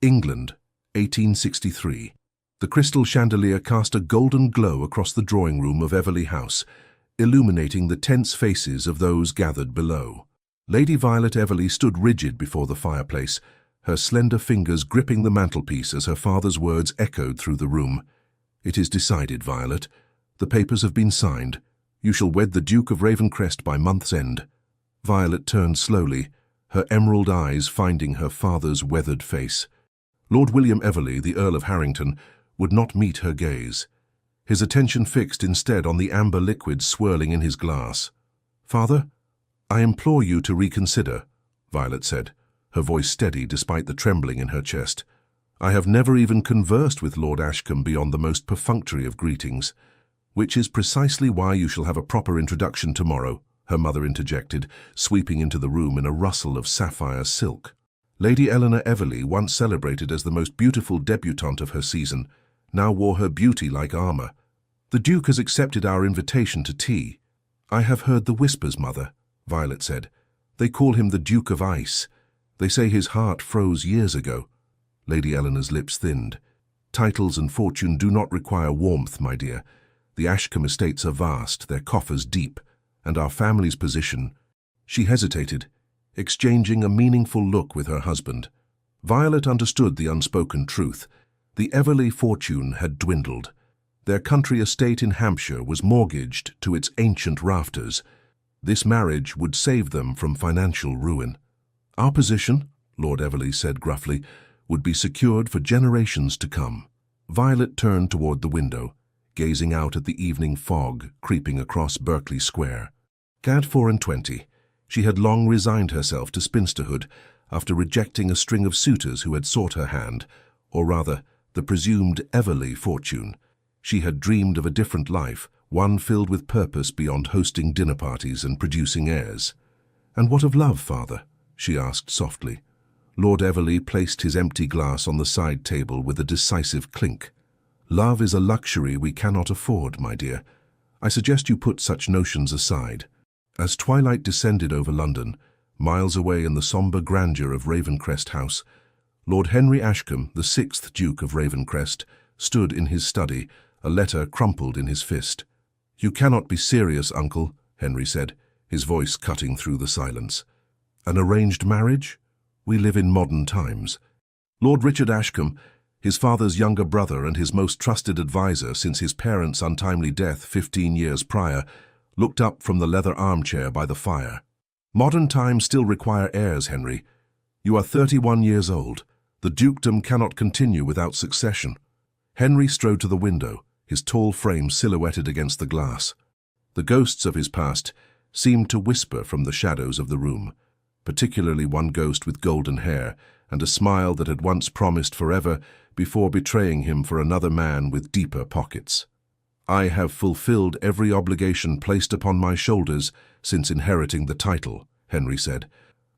England, 1863. The crystal chandelier cast a golden glow across the drawing room of Everley House, illuminating the tense faces of those gathered below. Lady Violet Everley stood rigid before the fireplace, her slender fingers gripping the mantelpiece as her father's words echoed through the room. "It is decided, Violet. The papers have been signed. You shall wed the Duke of Ravencrest by month's end." Violet turned slowly, her emerald eyes finding her father's weathered face. Lord William Everley, the Earl of Harrington, would not meet her gaze. His attention fixed instead on the amber liquid swirling in his glass. "Father, I implore you to reconsider," Violet said, her voice steady despite the trembling in her chest. "I have never even conversed with Lord Ashcombe beyond the most perfunctory of greetings." "Which is precisely why you shall have a proper introduction tomorrow," her mother interjected, sweeping into the room in a rustle of sapphire silk. Lady Eleanor Everley, once celebrated as the most beautiful debutante of her season, now wore her beauty like armor. "The Duke has accepted our invitation to tea." "I have heard the whispers, Mother," Violet said. "They call him the Duke of Ice. They say his heart froze years ago." Lady Eleanor's lips thinned. "Titles and fortune do not require warmth, my dear. The Ashcombe estates are vast, their coffers deep, and our family's position—" She hesitated, exchanging a meaningful look with her husband. Violet understood the unspoken truth. The Everley fortune had dwindled. Their country estate in Hampshire was mortgaged to its ancient rafters. This marriage would save them from financial ruin. "Our position," Lord Everley said gruffly, "would be secured for generations to come." Violet turned toward the window, gazing out at the evening fog creeping across Berkeley Square. At 24, she had long resigned herself to spinsterhood after rejecting a string of suitors who had sought her hand, or rather, the presumed Everley fortune. She had dreamed of a different life, one filled with purpose beyond hosting dinner parties and producing heirs. "And what of love, Father?" she asked softly. Lord Everley placed his empty glass on the side table with a decisive clink. "Love is a luxury we cannot afford, my dear. I suggest you put such notions aside." As twilight descended over London, miles away in the sombre grandeur of Ravencrest House, Lord Henry Ashcombe, the 6th Duke of Ravencrest, stood in his study, a letter crumpled in his fist. "You cannot be serious, Uncle," Henry said, his voice cutting through the silence. "An arranged marriage? We live in modern times." Lord Richard Ashcombe, his father's younger brother and his most trusted advisor since his parents' untimely death 15 years prior, looked up from the leather armchair by the fire. "Modern times still require heirs, Henry. You are 31 years old. The dukedom cannot continue without succession." Henry strode to the window, his tall frame silhouetted against the glass. The ghosts of his past seemed to whisper from the shadows of the room, particularly one ghost with golden hair and a smile that had once promised forever before betraying him for another man with deeper pockets. "I have fulfilled every obligation placed upon my shoulders since inheriting the title," Henry said.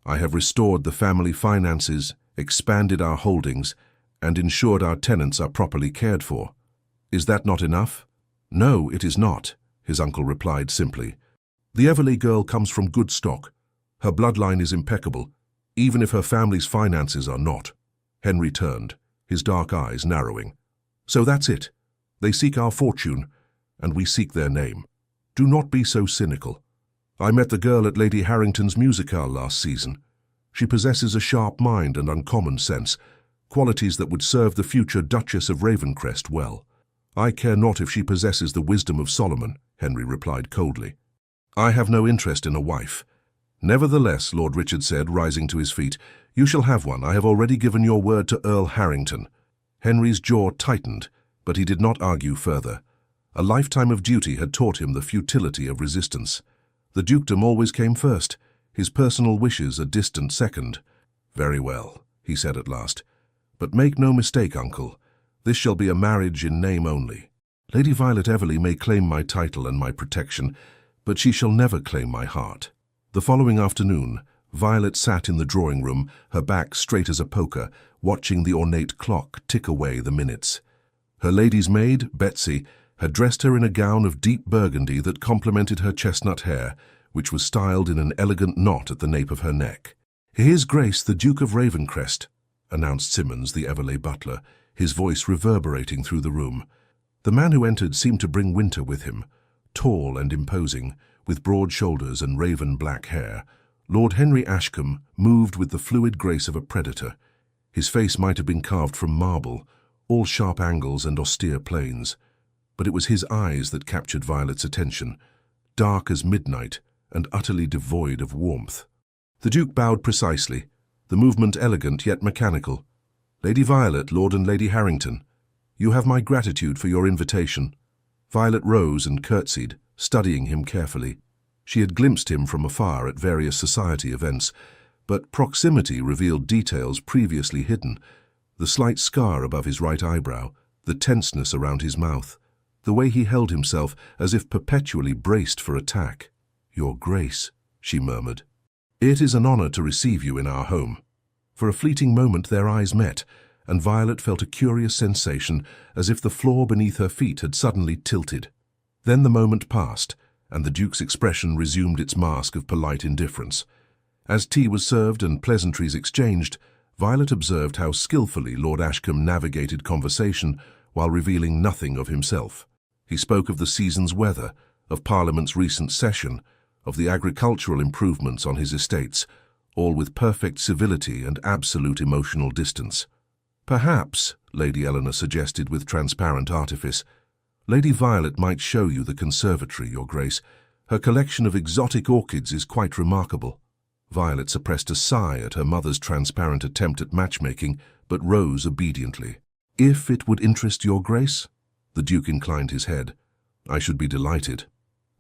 "I have restored the family finances, expanded our holdings, and ensured our tenants are properly cared for. Is that not enough?" "No, it is not," his uncle replied simply. "The Everley girl comes from good stock. Her bloodline is impeccable, even if her family's finances are not." Henry turned, his dark eyes narrowing. "So that's it. They seek our fortune, and we seek their name. Do not be so cynical. I met the girl at Lady Harrington's musicale last season. She possesses a sharp mind and uncommon sense, qualities that would serve the future Duchess of Ravencrest well." "I care not if she possesses the wisdom of Solomon," Henry replied coldly. "I have no interest in a wife." "Nevertheless," Lord Richard said, rising to his feet, "you shall have one. I have already given your word to Earl Harrington." Henry's jaw tightened, but he did not argue further. A lifetime of duty had taught him the futility of resistance. The dukedom always came first, his personal wishes a distant second. "Very well," he said at last. "But make no mistake, Uncle. This shall be a marriage in name only. Lady Violet Everley may claim my title and my protection, but she shall never claim my heart." The following afternoon, Violet sat in the drawing room, her back straight as a poker, watching the ornate clock tick away the minutes. Her lady's maid, Betsy, had dressed her in a gown of deep burgundy that complemented her chestnut hair, which was styled in an elegant knot at the nape of her neck. "His Grace the Duke of Ravencrest," announced Simmons, the Everleigh butler, his voice reverberating through the room. The man who entered seemed to bring winter with him. Tall and imposing, with broad shoulders and raven black hair, Lord Henry Ashcombe moved with the fluid grace of a predator. His face might have been carved from marble, all sharp angles and austere planes. But it was his eyes that captured Violet's attention, dark as midnight and utterly devoid of warmth. The Duke bowed precisely, the movement elegant yet mechanical. "Lady Violet, Lord and Lady Harrington, you have my gratitude for your invitation." Violet rose and curtsied, studying him carefully. She had glimpsed him from afar at various society events, but proximity revealed details previously hidden: the slight scar above his right eyebrow, the tenseness around his mouth, the way he held himself as if perpetually braced for attack. "Your Grace," she murmured. "It is an honor to receive you in our home." For a fleeting moment their eyes met, and Violet felt a curious sensation, as if the floor beneath her feet had suddenly tilted. Then the moment passed, and the Duke's expression resumed its mask of polite indifference. As tea was served and pleasantries exchanged, Violet observed how skillfully Lord Ashcombe navigated conversation while revealing nothing of himself. He spoke of the season's weather, of Parliament's recent session, of the agricultural improvements on his estates, all with perfect civility and absolute emotional distance. "Perhaps," Lady Eleanor suggested with transparent artifice, "Lady Violet might show you the conservatory, Your Grace. Her collection of exotic orchids is quite remarkable." Violet suppressed a sigh at her mother's transparent attempt at matchmaking, but rose obediently. "If it would interest Your Grace?" The Duke inclined his head. "I should be delighted."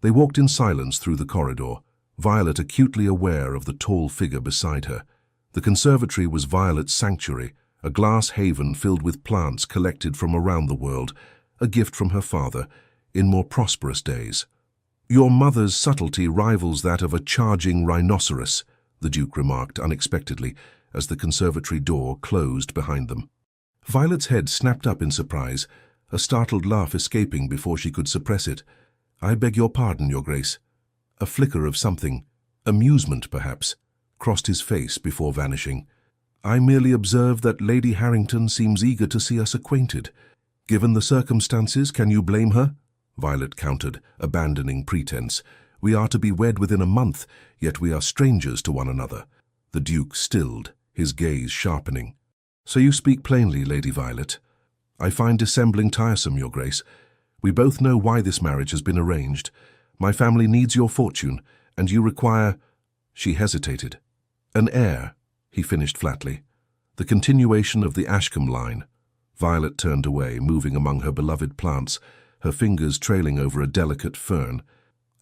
They walked in silence through the corridor, Violet acutely aware of the tall figure beside her. The conservatory was Violet's sanctuary, a glass haven filled with plants collected from around the world, a gift from her father, in more prosperous days. "Your mother's subtlety rivals that of a charging rhinoceros," the Duke remarked unexpectedly as the conservatory door closed behind them. Violet's head snapped up in surprise, a startled laugh escaping before she could suppress it. "I beg your pardon, Your Grace." A flicker of something, amusement perhaps, crossed his face before vanishing. "I merely observe that Lady Harrington seems eager to see us acquainted. Given the circumstances, can you blame her?" Violet countered, abandoning pretense. "We are to be wed within a month, yet we are strangers to one another." The Duke stilled, his gaze sharpening. "So you speak plainly, Lady Violet. I find dissembling tiresome, Your Grace. We both know why this marriage has been arranged. My family needs your fortune, and you require—" She hesitated. "An heir," he finished flatly. "The continuation of the Ashcombe line." Violet turned away, moving among her beloved plants, her fingers trailing over a delicate fern.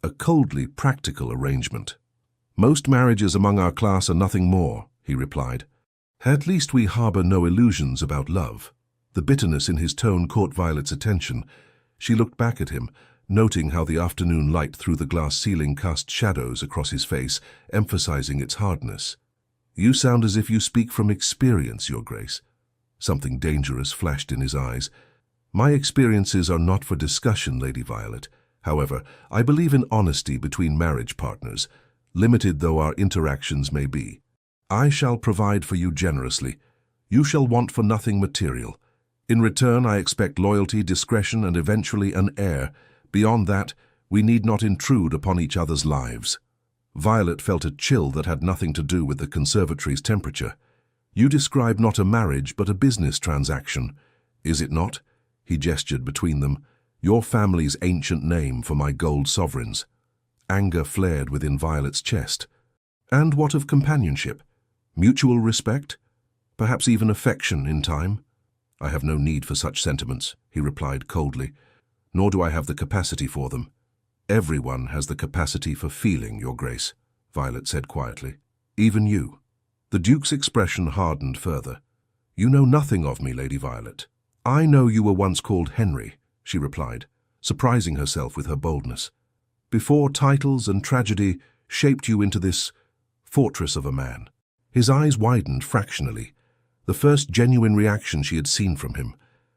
A coldly practical arrangement. "Most marriages among our class are nothing more," he replied. "At least we harbor no illusions about love." The bitterness in his tone caught Violet's attention. She looked back at him, noting how the afternoon light through the glass ceiling cast shadows across his face, emphasizing its hardness. "You sound as if you speak from experience, Your Grace." Something dangerous flashed in his eyes. "My experiences are not for discussion, Lady Violet. However, I believe in honesty between marriage partners, limited though our interactions may be. I shall provide for you generously. You shall want for nothing material. In return, I expect loyalty, discretion, and eventually an heir. Beyond that, we need not intrude upon each other's lives." Violet felt a chill that had nothing to do with the conservatory's temperature. "You describe not a marriage, but a business transaction. Is it not?" He gestured between them. "Your family's ancient name for my gold sovereigns." Anger flared within Violet's chest. "And what of companionship? Mutual respect? Perhaps even affection in time?" "I have no need for such sentiments," he replied coldly. "Nor do I have the capacity for them." "Everyone has the capacity for feeling, Your Grace," Violet said quietly. "Even you." The Duke's expression hardened further. "You know nothing of me, Lady Violet." "I know you were once called Henry," she replied, surprising herself with her boldness. "Before titles and tragedy shaped you into this fortress of a man." His eyes widened fractionally, the first genuine reaction she had seen from him.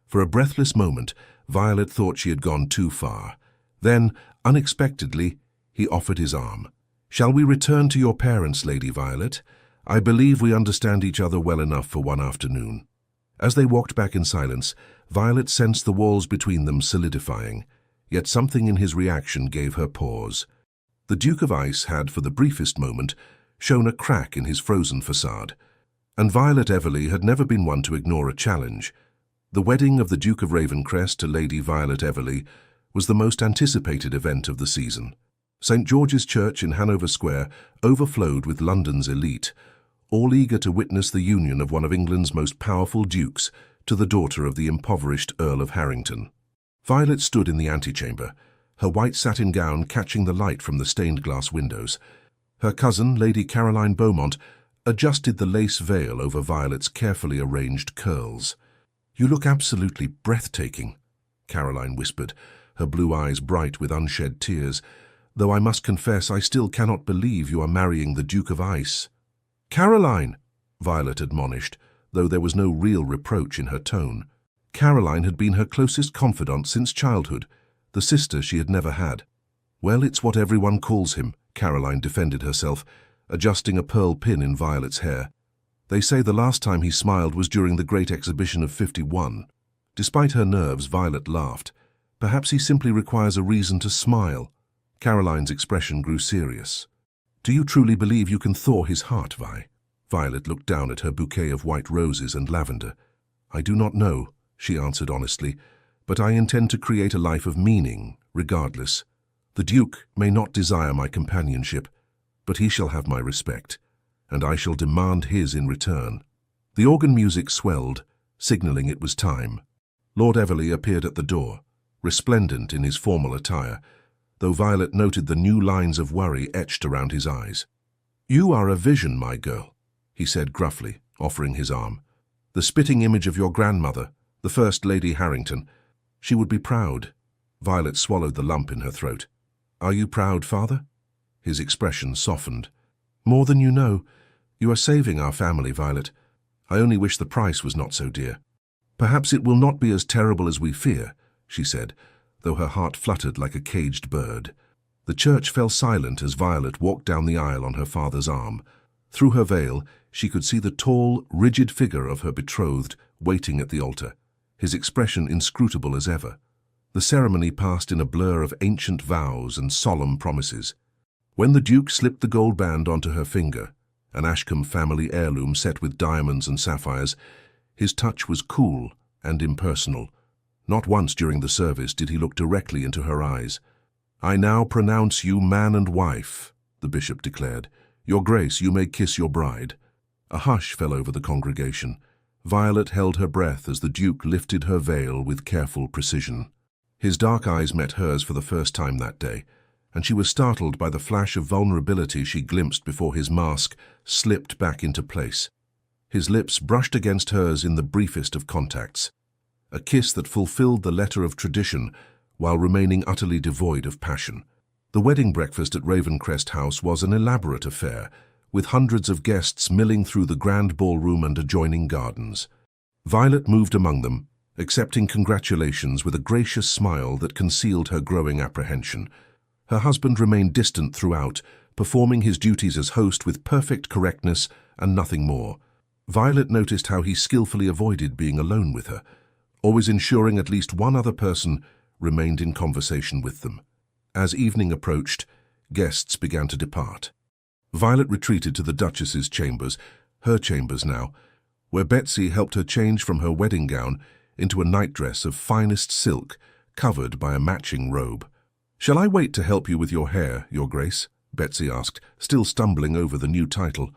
For a breathless moment, Violet thought she had gone too far. Then, unexpectedly, he offered his arm. "Shall we return to your parents, Lady Violet? I believe we understand each other well enough for one afternoon." As they walked back in silence, Violet sensed the walls between them solidifying, yet something in his reaction gave her pause. The Duke of Ice had, for the briefest moment, shown a crack in his frozen facade, and Violet Everly had never been one to ignore a challenge. The wedding of the Duke of Ravencrest to Lady Violet Everly was the most anticipated event of the season. St. George's Church in Hanover Square overflowed with London's elite, all eager to witness the union of one of England's most powerful dukes to the daughter of the impoverished Earl of Harrington. Violet stood in the antechamber, her white satin gown catching the light from the stained-glass windows. Her cousin, Lady Caroline Beaumont, adjusted the lace veil over Violet's carefully arranged curls. "You look absolutely breathtaking," Caroline whispered, her blue eyes bright with unshed tears, "though I must confess I still cannot believe you are marrying the Duke of Ice." "Caroline!" Violet admonished, though there was no real reproach in her tone. Caroline had been her closest confidant since childhood, the sister she had never had. "Well, it's what everyone calls him," Caroline defended herself, adjusting a pearl pin in Violet's hair. "They say the last time he smiled was during the Great Exhibition of '51. Despite her nerves, Violet laughed. "Perhaps he simply requires a reason to smile." Caroline's expression grew serious. "Do you truly believe you can thaw his heart, Vi?" Violet looked down at her bouquet of white roses and lavender. "I do not know," she answered honestly, "but I intend to create a life of meaning, regardless. The Duke may not desire my companionship, but he shall have my respect, and I shall demand his in return." The organ music swelled, signaling it was time. Lord Everly appeared at the door, resplendent in his formal attire, though Violet noted the new lines of worry etched around his eyes. "You are a vision, my girl," he said gruffly, offering his arm. "The spitting image of your grandmother, the First Lady Harrington. She would be proud." Violet swallowed the lump in her throat. "Are you proud, father?" His expression softened. "More than you know. You are saving our family, Violet. I only wish the price was not so dear." "Perhaps it will not be as terrible as we fear," she said, though her heart fluttered like a caged bird. The church fell silent as Violet walked down the aisle on her father's arm. Through her veil, she could see the tall, rigid figure of her betrothed waiting at the altar, his expression inscrutable as ever. The ceremony passed in a blur of ancient vows and solemn promises. When the Duke slipped the gold band onto her finger, an Ashcombe family heirloom set with diamonds and sapphires, his touch was cool and impersonal. Not once during the service did he look directly into her eyes. "I now pronounce you man and wife," the bishop declared. "Your Grace, you may kiss your bride." A hush fell over the congregation. Violet held her breath as the Duke lifted her veil with careful precision. His dark eyes met hers for the first time that day, and she was startled by the flash of vulnerability she glimpsed before his mask slipped back into place. His lips brushed against hers in the briefest of contacts, a kiss that fulfilled the letter of tradition while remaining utterly devoid of passion. The wedding breakfast at Ravencrest House was an elaborate affair, with hundreds of guests milling through the grand ballroom and adjoining gardens. Violet moved among them, accepting congratulations with a gracious smile that concealed her growing apprehension. Her husband remained distant throughout, performing his duties as host with perfect correctness and nothing more. Violet noticed how he skillfully avoided being alone with her, always ensuring at least one other person remained in conversation with them. As evening approached, guests began to depart. Violet retreated to the Duchess's chambers, her chambers now, where Betsy helped her change from her wedding gown into a nightdress of finest silk, covered by a matching robe. "Shall I wait to help you with your hair, Your Grace?" Betsy asked, still stumbling over the new title.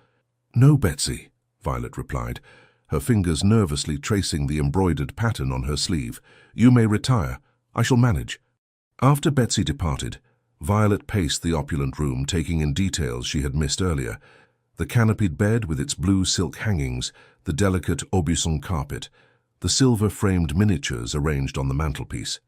"No, Betsy," Violet replied, her fingers nervously tracing the embroidered pattern on her sleeve. "You may retire. I shall manage." After Betsy departed, Violet paced the opulent room, taking in details she had missed earlier. The canopied bed with its blue silk hangings, the delicate Aubusson carpet, the silver-framed miniatures arranged on the mantelpiece.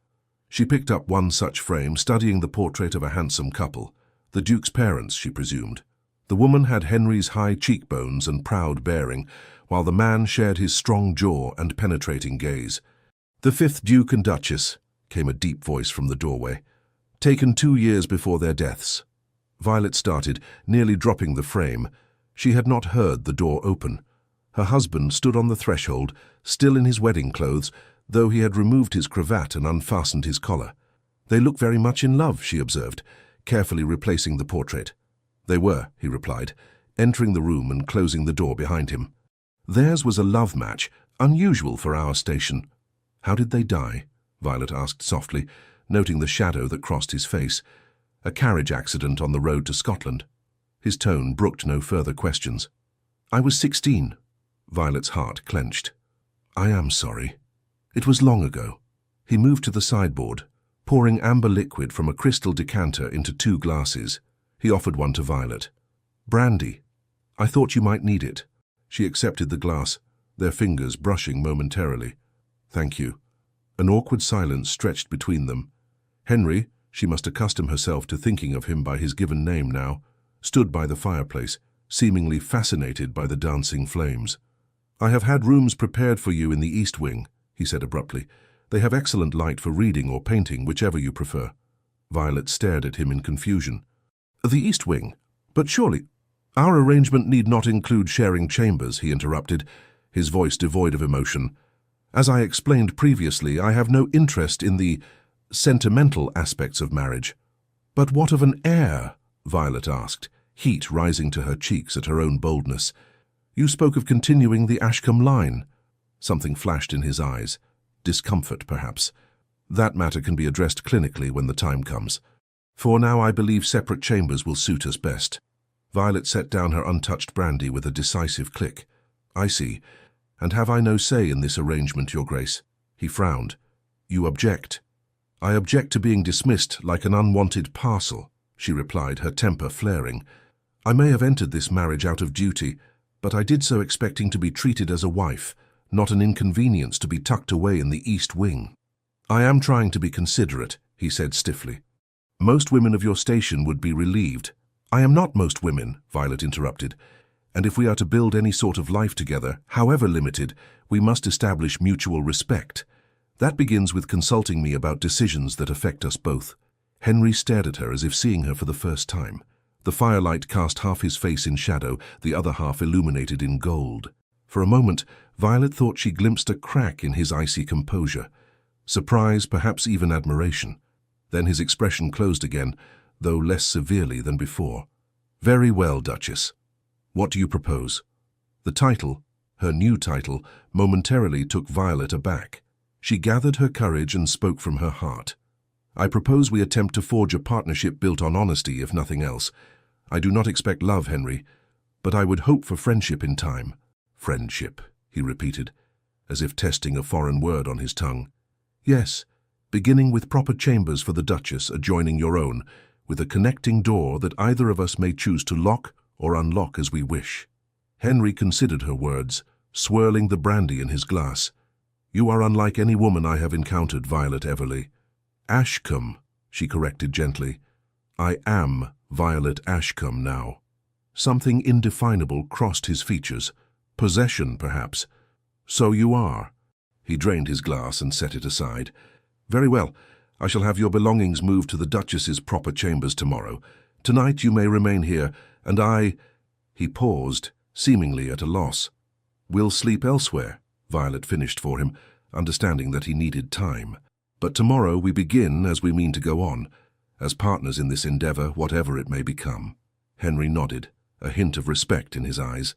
She picked up one such frame, studying the portrait of a handsome couple, the Duke's parents, she presumed. The woman had Henry's high cheekbones and proud bearing, while the man shared his strong jaw and penetrating gaze. "The fifth Duke and Duchess," came a deep voice from the doorway. "Taken 2 years before their deaths." Violet started, nearly dropping the frame. She had not heard the door open. Her husband stood on the threshold, still in his wedding clothes, though he had removed his cravat and unfastened his collar. "They look very much in love," she observed, carefully replacing the portrait. "They were," he replied, entering the room and closing the door behind him. "Theirs was a love match, unusual for our station." "How did they die?" Violet asked softly, noting the shadow that crossed his face. "A carriage accident on the road to Scotland." His tone brooked no further questions. "I was 16. Violet's heart clenched. "I am sorry. It was long ago." He moved to the sideboard, pouring amber liquid from a crystal decanter into 2 glasses. He offered one to Violet. "Brandy. I thought you might need it." She accepted the glass, their fingers brushing momentarily. "Thank you." An awkward silence stretched between them. Henry, she must accustom herself to thinking of him by his given name now, stood by the fireplace, seemingly fascinated by the dancing flames. "I have had rooms prepared for you in the East Wing," he said abruptly. "They have excellent light for reading or painting, whichever you prefer." Violet stared at him in confusion. "The East Wing? But surely—" "Our arrangement need not include sharing chambers," he interrupted, his voice devoid of emotion. "As I explained previously, I have no interest in the sentimental aspects of marriage." "But what of an heir?" Violet asked, heat rising to her cheeks at her own boldness. "You spoke of continuing the Ashcombe line." Something flashed in his eyes. Discomfort, perhaps. "That matter can be addressed clinically when the time comes. For now, I believe separate chambers will suit us best." Violet set down her untouched brandy with a decisive click. "I see. And have I no say in this arrangement, Your Grace?" He frowned. "You object." "I object to being dismissed like an unwanted parcel," she replied, her temper flaring. "I may have entered this marriage out of duty, but I did so expecting to be treated as a wife, not an inconvenience to be tucked away in the East Wing." "I am trying to be considerate," he said stiffly. "Most women of your station would be relieved." "I am not most women," Violet interrupted. "And if we are to build any sort of life together, however limited, we must establish mutual respect. That begins with consulting me about decisions that affect us both." Henry stared at her as if seeing her for the first time. The firelight cast half his face in shadow, the other half illuminated in gold. For a moment, Violet thought she glimpsed a crack in his icy composure. Surprise, perhaps even admiration. Then his expression closed again, though less severely than before. "Very well, Duchess. What do you propose?" The title, her new title, momentarily took Violet aback. She gathered her courage and spoke from her heart. "I propose we attempt to forge a partnership built on honesty, if nothing else. I do not expect love, Henry, but I would hope for friendship in time." "Friendship," he repeated, as if testing a foreign word on his tongue. "Yes, beginning with proper chambers for the Duchess adjoining your own, with a connecting door that either of us may choose to lock or unlock as we wish." Henry considered her words, swirling the brandy in his glass. "You are unlike any woman I have encountered, Violet Everly." "Ashcombe," she corrected gently. "I am Violet Ashcombe now." Something indefinable crossed his features. Possession, perhaps. "So you are." He drained his glass and set it aside. "Very well. I shall have your belongings moved to the Duchess's proper chambers tomorrow. Tonight you may remain here, and I—" He paused, seemingly at a loss. "Will sleep elsewhere," Violet finished for him, understanding that he needed time. "But tomorrow we begin as we mean to go on, as partners in this endeavor, whatever it may become." Henry nodded, a hint of respect in his eyes.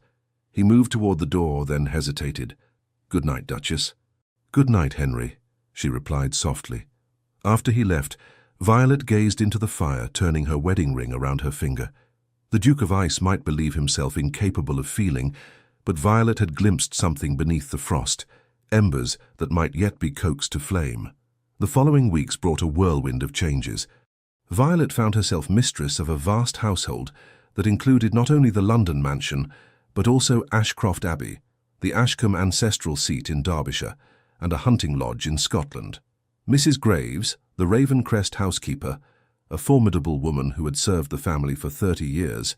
He moved toward the door, then hesitated. "Good night, Duchess." "Good night, Henry," she replied softly. After he left, Violet gazed into the fire, turning her wedding ring around her finger. The Duke of Ice might believe himself incapable of feeling, but Violet had glimpsed something beneath the frost, embers that might yet be coaxed to flame. The following weeks brought a whirlwind of changes. Violet found herself mistress of a vast household that included not only the London mansion, but also Ashcroft Abbey, the Ashcombe ancestral seat in Derbyshire, and a hunting lodge in Scotland. Mrs. Graves, the Ravencrest housekeeper, a formidable woman who had served the family for 30 years,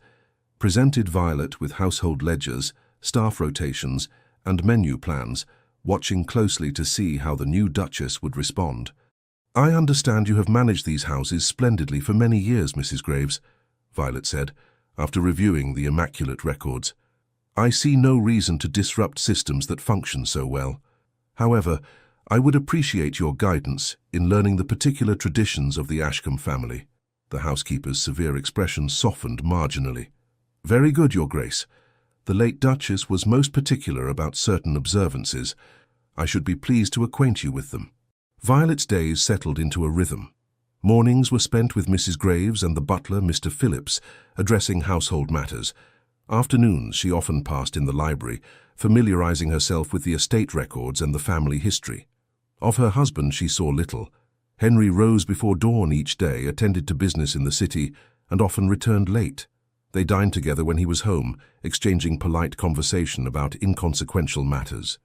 presented Violet with household ledgers, staff rotations, and menu plans, watching closely to see how the new Duchess would respond. "I understand you have managed these houses splendidly for many years, Mrs. Graves," Violet said. after reviewing the immaculate records. "I see no reason to disrupt systems that function so well. However, I would appreciate your guidance in learning the particular traditions of the Ashcombe family." The housekeeper's severe expression softened marginally. "Very good, Your Grace. The late Duchess was most particular about certain observances. I should be pleased to acquaint you with them." Violet's days settled into a rhythm. Mornings were spent with Mrs. Graves and the butler, Mr. Phillips, addressing household matters. Afternoons she often passed in the library, familiarizing herself with the estate records and the family history. Of her husband she saw little. Henry rose before dawn each day, attended to business in the city, and often returned late. They dined together when he was home, exchanging polite conversation about inconsequential matters.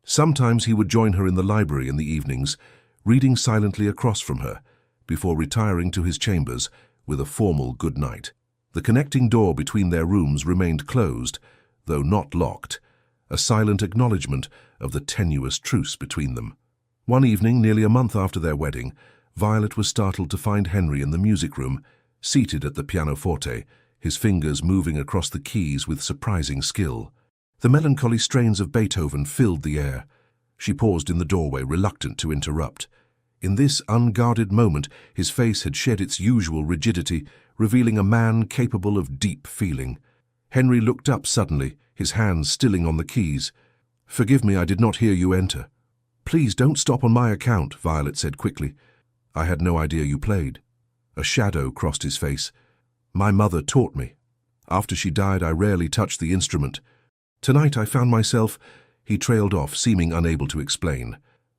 Sometimes he would join her in the library in the evenings, reading silently across from her, before retiring to his chambers with a formal good night. The connecting door between their rooms remained closed, though not locked, a silent acknowledgement of the tenuous truce between them. One evening, nearly a month after their wedding, Violet was startled to find Henry in the music room, seated at the pianoforte, his fingers moving across the keys with surprising skill. The melancholy strains of Beethoven filled the air. She paused in the doorway, reluctant to interrupt. In this unguarded moment, his face had shed its usual rigidity, revealing a man capable of deep feeling. Henry looked up suddenly, his hands stilling on the keys. "Forgive me, I did not hear you enter." "Please don't stop on my account," Violet said quickly. "I had no idea you played." A shadow crossed his face. "My mother taught me. After she died, I rarely touched the instrument. Tonight I found myself—" He trailed off, seeming unable to explain.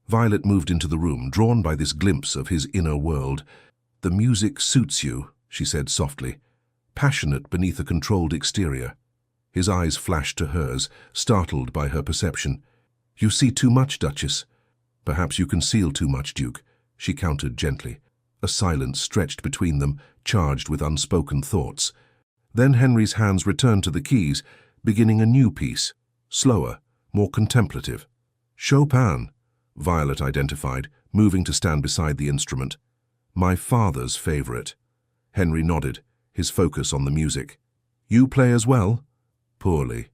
Violet moved into the room, drawn by this glimpse of his inner world. "The music suits you," she said softly, passionate beneath a controlled exterior. His eyes flashed to hers, startled by her perception. "You see too much, Duchess." "Perhaps you conceal too much, Duke," she countered gently. A silence stretched between them, charged with unspoken thoughts. Then Henry's hands returned to the keys, beginning a new piece, slower, more contemplative. "Chopin," Violet identified, moving to stand beside the instrument. "My father's favorite." Henry nodded, his focus on the music. "You play as well?" "Poorly,"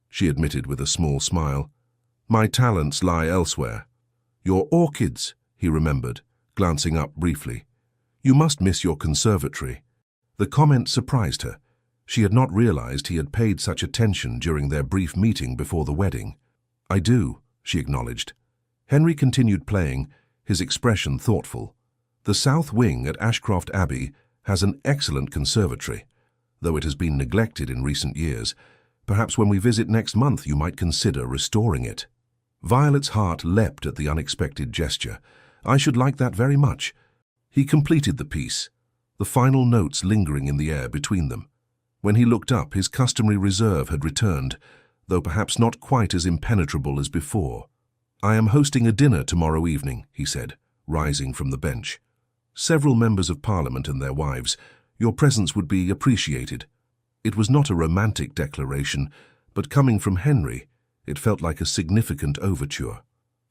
she admitted with a small smile. "My talents lie elsewhere." "Your orchids," he remembered, glancing up briefly. "You must miss your conservatory." The comment surprised her. She had not realized he had paid such attention during their brief meeting before the wedding. "I do," she acknowledged. Henry continued playing, his expression thoughtful. "The south wing at Ashcroft Abbey has an excellent conservatory, though it has been neglected in recent years. Perhaps when we visit next month you might consider restoring it." Violet's heart leapt at the unexpected gesture. "I should like that very much." He completed the piece, the final notes lingering in the air between them. When he looked up, his customary reserve had returned, though perhaps not quite as impenetrable as before. "I am hosting a dinner tomorrow evening," he said, rising from the bench. "Several members of Parliament and their wives. Your presence would be appreciated." It was not a romantic declaration, but coming from Henry, it felt like a significant overture.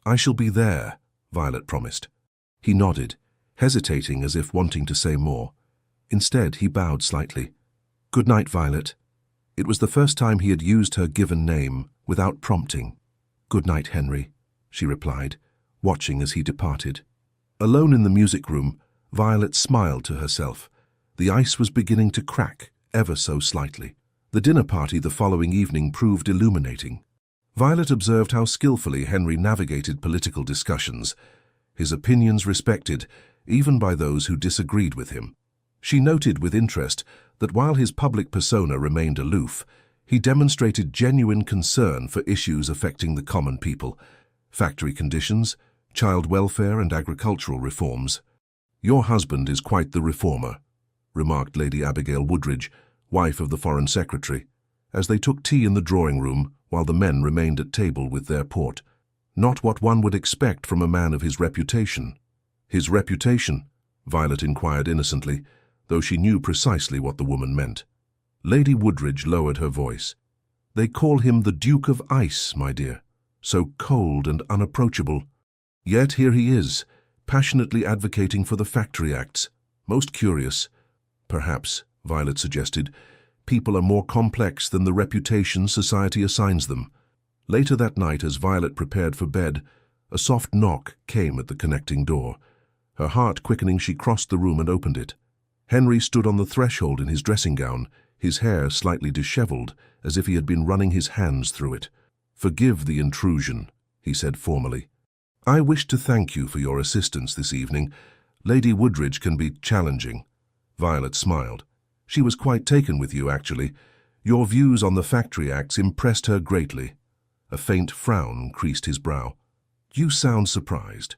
"I shall be there," Violet promised. He nodded, hesitating as if wanting to say more. Instead, he bowed slightly. "Good night, Violet." It was the first time he had used her given name without prompting. "Good night, Henry," she replied, watching as he departed. Alone in the music room, Violet smiled to herself. The ice was beginning to crack, ever so slightly. The dinner party the following evening proved illuminating. Violet observed how skillfully Henry navigated political discussions, his opinions respected, even by those who disagreed with him. She noted with interest that while his public persona remained aloof, he demonstrated genuine concern for issues affecting the common people, factory conditions, child welfare and agricultural reforms. "Your husband is quite the reformer," remarked Lady Abigail Woodridge, wife of the Foreign Secretary, as they took tea in the drawing-room while the men remained at table with their port. "Not what one would expect from a man of his reputation." "His reputation?" Violet inquired innocently, though she knew precisely what the woman meant. Lady Woodridge lowered her voice. "They call him the Duke of Ice, my dear, so cold and unapproachable. Yet here he is, passionately advocating for the Factory Acts. Most curious." "Perhaps," Violet suggested, People are more complex than the reputation society assigns them. Later that night, as Violet prepared for bed, a soft knock came at the connecting door. Her heart quickening, she crossed the room and opened it. Henry stood on the threshold in his dressing gown, his hair slightly disheveled, as if he had been running his hands through it. "Forgive the intrusion," he said formally. "I wish to thank you for your assistance this evening. Lady Woodridge can be challenging." Violet smiled. "She was quite taken with you, actually. Your views on the Factory Acts impressed her greatly." A faint frown creased his brow. "You sound surprised."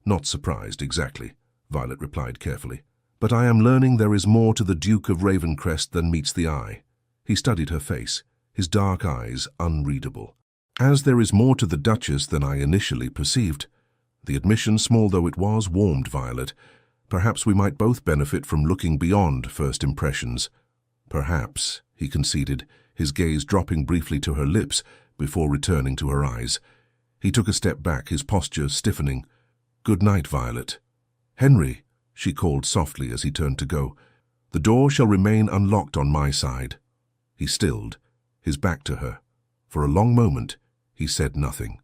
"Not surprised, exactly," Violet replied carefully. "But I am learning there is more to the Duke of Ravencrest than meets the eye." He studied her face, his dark eyes unreadable. "As there is more to the Duchess than I initially perceived." The admission, small though it was, warmed Violet. "Perhaps we might both benefit from looking beyond first impressions." "Perhaps," he conceded, his gaze dropping briefly to her lips before returning to her eyes. He took a step back, his posture stiffening. "Good night, Violet." "Henry," she called softly as he turned to go, "the door shall remain unlocked on my side." He stilled, his back to her. For a long moment, he said nothing.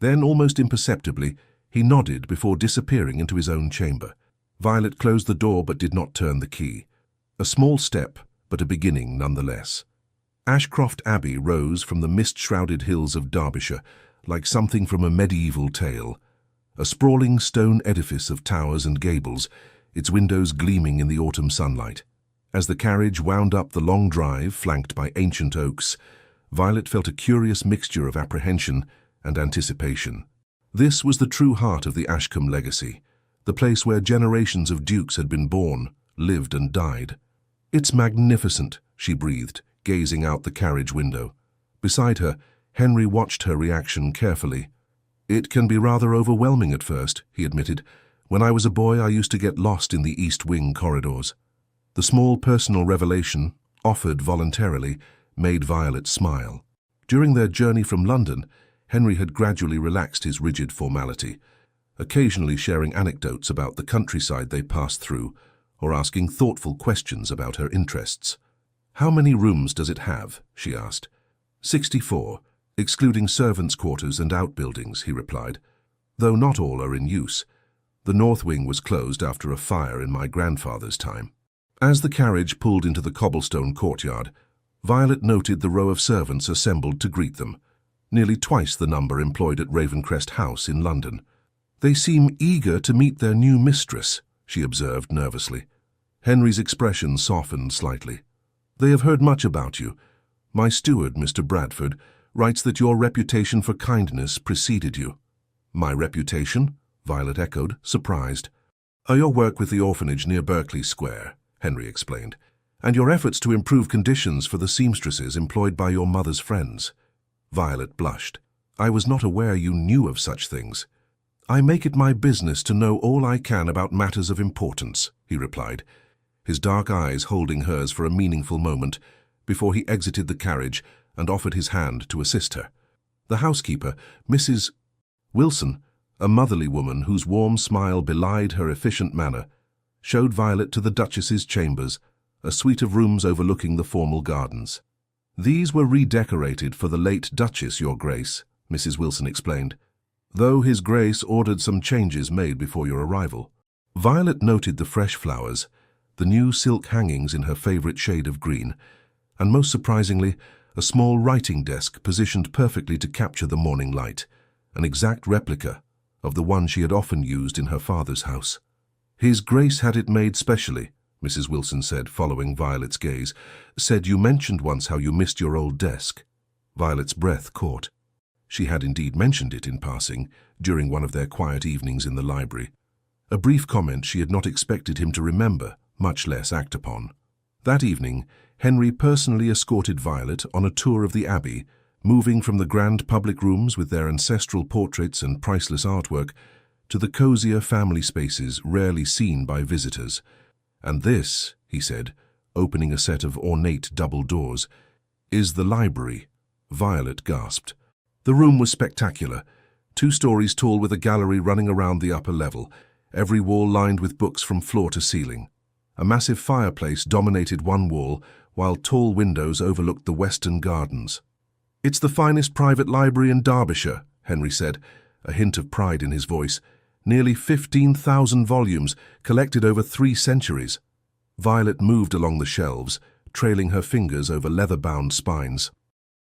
Then, almost imperceptibly, he nodded before disappearing into his own chamber. Violet closed the door but did not turn the key. A small step, but a beginning nonetheless. Ashcroft Abbey rose from the mist-shrouded hills of Derbyshire, like something from a medieval tale. A sprawling stone edifice of towers and gables, its windows gleaming in the autumn sunlight. As the carriage wound up the long drive flanked by ancient oaks, Violet felt a curious mixture of apprehension and anticipation. This was the true heart of the Ashcombe legacy, the place where generations of dukes had been born, lived and died. "It's magnificent," she breathed, gazing out the carriage window. Beside her, Henry watched her reaction carefully. "It can be rather overwhelming at first," he admitted. "When I was a boy, I used to get lost in the East Wing corridors." The small personal revelation, offered voluntarily, made Violet smile. During their journey from London, Henry had gradually relaxed his rigid formality, occasionally sharing anecdotes about the countryside they passed through, or asking thoughtful questions about her interests. "How many rooms does it have?" she asked. 64, excluding servants' quarters and outbuildings," he replied, "though not all are in use. The north wing was closed after a fire in my grandfather's time." As the carriage pulled into the cobblestone courtyard, Violet noted the row of servants assembled to greet them, nearly twice the number employed at Ravencrest House in London. "They seem eager to meet their new mistress," she observed nervously. Henry's expression softened slightly. "They have heard much about you. My steward, Mr. Bradford, writes that your reputation for kindness preceded you." "My reputation?" Violet echoed, surprised. "Your work with the orphanage near Berkeley Square," Henry explained, "and your efforts to improve conditions for the seamstresses employed by your mother's friends." Violet blushed. "I was not aware you knew of such things." "I make it my business to know all I can about matters of importance," he replied, his dark eyes holding hers for a meaningful moment before he exited the carriage and offered his hand to assist her. The housekeeper, Mrs. Wilson, a motherly woman whose warm smile belied her efficient manner, showed Violet to the Duchess's chambers, a suite of rooms overlooking the formal gardens. "These were redecorated for the late Duchess, Your Grace," Mrs. Wilson explained, "though His Grace ordered some changes made before your arrival." Violet noted the fresh flowers, the new silk hangings in her favorite shade of green, and most surprisingly, a small writing desk positioned perfectly to capture the morning light, an exact replica of the one she had often used in her father's house. "His Grace had it made specially," Mrs. Wilson said, following Violet's gaze. "Said you mentioned once how you missed your old desk." Violet's breath caught. She had indeed mentioned it in passing, during one of their quiet evenings in the library. A brief comment she had not expected him to remember, much less act upon. That evening, Henry personally escorted Violet on a tour of the Abbey, moving from the grand public rooms with their ancestral portraits and priceless artwork to the cozier family spaces rarely seen by visitors. "And this," he said, opening a set of ornate double doors, "is the library." Violet gasped. The room was spectacular, 2 stories tall with a gallery running around the upper level, every wall lined with books from floor to ceiling. A massive fireplace dominated one wall, while tall windows overlooked the western gardens. "It's the finest private library in Derbyshire," Henry said, a hint of pride in his voice. "Nearly 15,000 volumes, collected over 3 centuries. Violet moved along the shelves, trailing her fingers over leather-bound spines.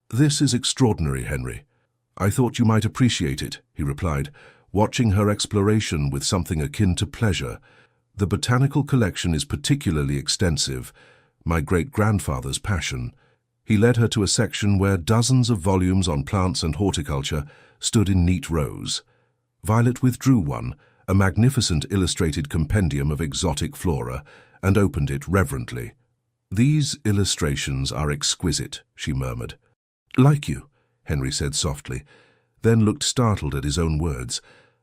"This is extraordinary, Henry. I thought you might appreciate it," he replied, watching her exploration with something akin to pleasure. "The botanical collection is particularly extensive, my great-grandfather's passion." He led her to a section where dozens of volumes on plants and horticulture stood in neat rows. Violet withdrew one, a magnificent illustrated compendium of exotic flora, and opened it reverently. "These illustrations are exquisite," she murmured. "Like you," Henry said softly, then looked startled at his own words.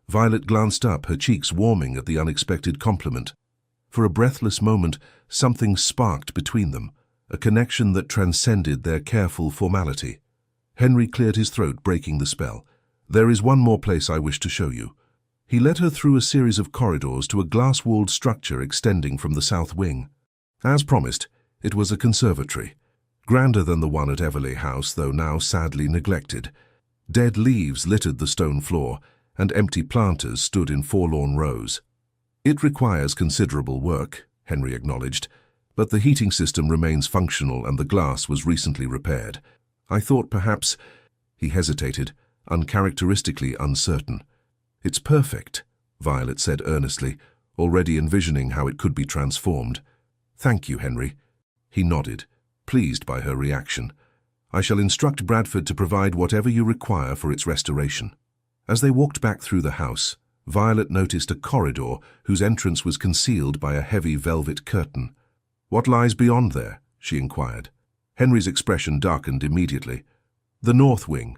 Violet glanced up, her cheeks warming at the unexpected compliment. For a breathless moment, something sparked between them, a connection that transcended their careful formality. Henry cleared his throat, breaking the spell. "There is one more place I wish to show you." He led her through a series of corridors to a glass-walled structure extending from the south wing. As promised, it was a conservatory, grander than the one at Everley House, though now sadly neglected. Dead leaves littered the stone floor, and empty planters stood in forlorn rows. "It requires considerable work," Henry acknowledged, "but the heating system remains functional and the glass was recently repaired. I thought perhaps—" He hesitated, uncharacteristically uncertain. "It's perfect," Violet said earnestly, already envisioning how it could be transformed. "Thank you, Henry." He nodded, pleased by her reaction. "I shall instruct Bradford to provide whatever you require for its restoration." As they walked back through the house, Violet noticed a corridor whose entrance was concealed by a heavy velvet curtain. "What lies beyond there?" she inquired. Henry's expression darkened immediately. "The north wing.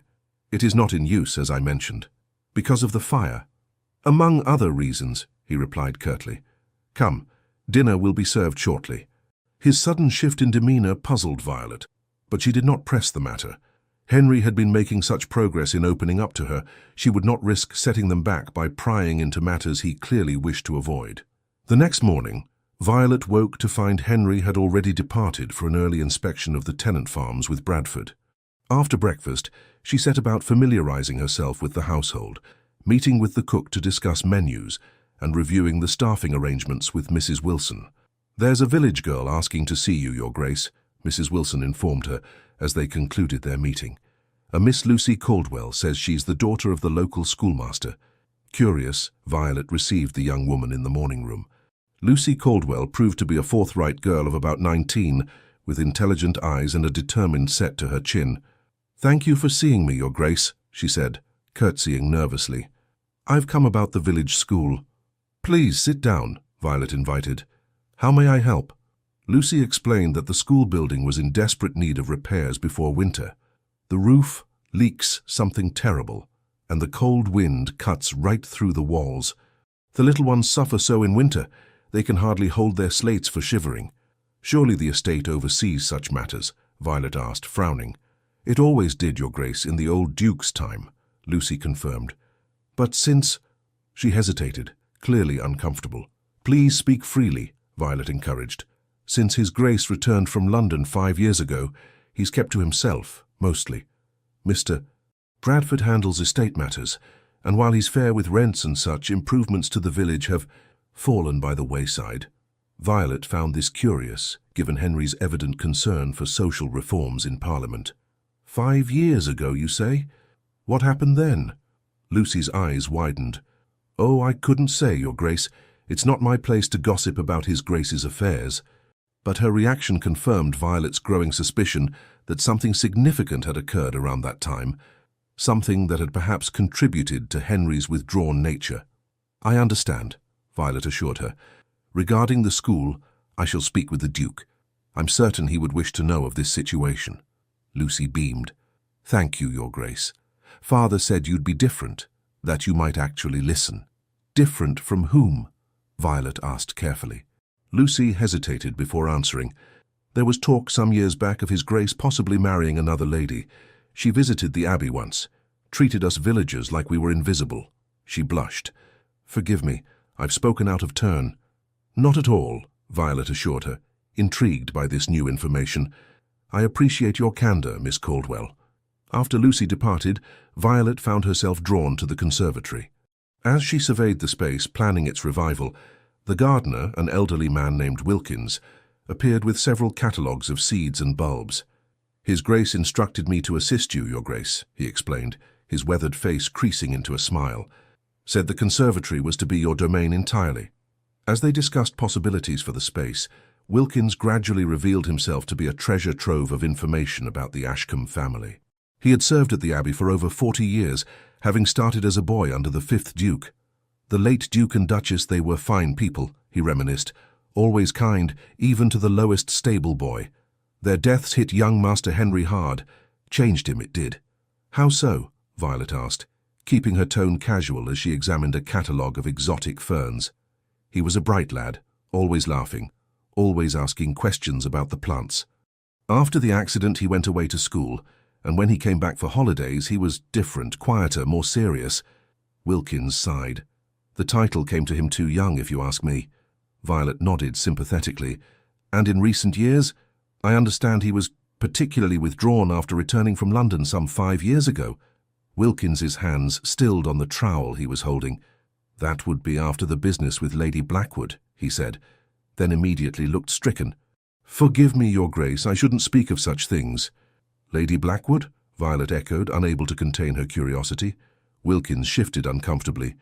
It is not in use, as I mentioned. Because of the fire." "Among other reasons," he replied curtly. "Come, dinner will be served shortly." His sudden shift in demeanor puzzled Violet, but she did not press the matter. Henry had been making such progress in opening up to her, she would not risk setting them back by prying into matters he clearly wished to avoid. The next morning, Violet woke to find Henry had already departed for an early inspection of the tenant farms with Bradford. After breakfast, she set about familiarizing herself with the household, meeting with the cook to discuss menus and reviewing the staffing arrangements with Mrs. Wilson. "There's a village girl asking to see you, Your Grace," Mrs. Wilson informed her as they concluded their meeting. "A Miss Lucy Caldwell says she's the daughter of the local schoolmaster." Curious, Violet received the young woman in the morning room. Lucy Caldwell proved to be a forthright girl of about 19, with intelligent eyes and a determined set to her chin. "Thank you for seeing me, Your Grace," she said, curtsying nervously. "I've come about the village school." "Please sit down," Violet invited. "How may I help?" Lucy explained that the school building was in desperate need of repairs before winter. "The roof leaks something terrible, and the cold wind cuts right through the walls. The little ones suffer so in winter, they can hardly hold their slates for shivering." "Surely the estate oversees such matters?" Violet asked, frowning. "It always did, Your Grace, in the old Duke's time," Lucy confirmed. "But since—" She hesitated, clearly uncomfortable. "Please speak freely," Violet encouraged. "Since His Grace returned from London 5 years ago, he's kept to himself, mostly. Mr. Bradford handles estate matters, and while he's fair with rents and such, improvements to the village have fallen by the wayside." Violet found this curious, given Henry's evident concern for social reforms in Parliament. 5 years ago, you say? What happened then?" Lucy's eyes widened. "Oh, I couldn't say, Your Grace. It's not my place to gossip about His Grace's affairs." But her reaction confirmed Violet's growing suspicion that something significant had occurred around that time, something that had perhaps contributed to Henry's withdrawn nature. "I understand," Violet assured her. "Regarding the school, I shall speak with the Duke. I'm certain he would wish to know of this situation." Lucy beamed. "Thank you, Your Grace. Father said you'd be different, that you might actually listen." "Different from whom?" Violet asked carefully. Lucy hesitated before answering. "There was talk some years back of His Grace possibly marrying another lady. She visited the Abbey once, treated us villagers like we were invisible." She blushed. "Forgive me, I've spoken out of turn." "Not at all," Violet assured her. intrigued by this new information. "I appreciate your candor, Miss Caldwell." After Lucy departed, Violet found herself drawn to the conservatory. As she surveyed the space, planning its revival, the gardener, an elderly man named Wilkins, appeared with several catalogues of seeds and bulbs. "His Grace instructed me to assist you, Your Grace," he explained, his weathered face creasing into a smile. "Said the conservatory was to be your domain entirely." As they discussed possibilities for the space, Wilkins gradually revealed himself to be a treasure trove of information about the Ashcombe family. He had served at the Abbey for over 40 years, having started as a boy under the 5th Duke. "The late Duke and Duchess, they were fine people," he reminisced, "always kind, even to the lowest stable boy. Their deaths hit young Master Henry hard. Changed him, it did." "How so?" Violet asked, keeping her tone casual as she examined a catalogue of exotic ferns. "He was a bright lad, always laughing, always asking questions about the plants. After the accident, he went away to school, and when he came back for holidays, he was different, quieter, more serious." Wilkins sighed. "The title came to him too young, if you ask me." Violet nodded sympathetically. "And in recent years, I understand he was particularly withdrawn after returning from London some 5 years ago." Wilkins's hands stilled on the trowel he was holding. "That would be after the business with Lady Blackwood," he said, then immediately looked stricken. "Forgive me, Your Grace, I shouldn't speak of such things." "Lady Blackwood?" Violet echoed, unable to contain her curiosity. Wilkins shifted uncomfortably.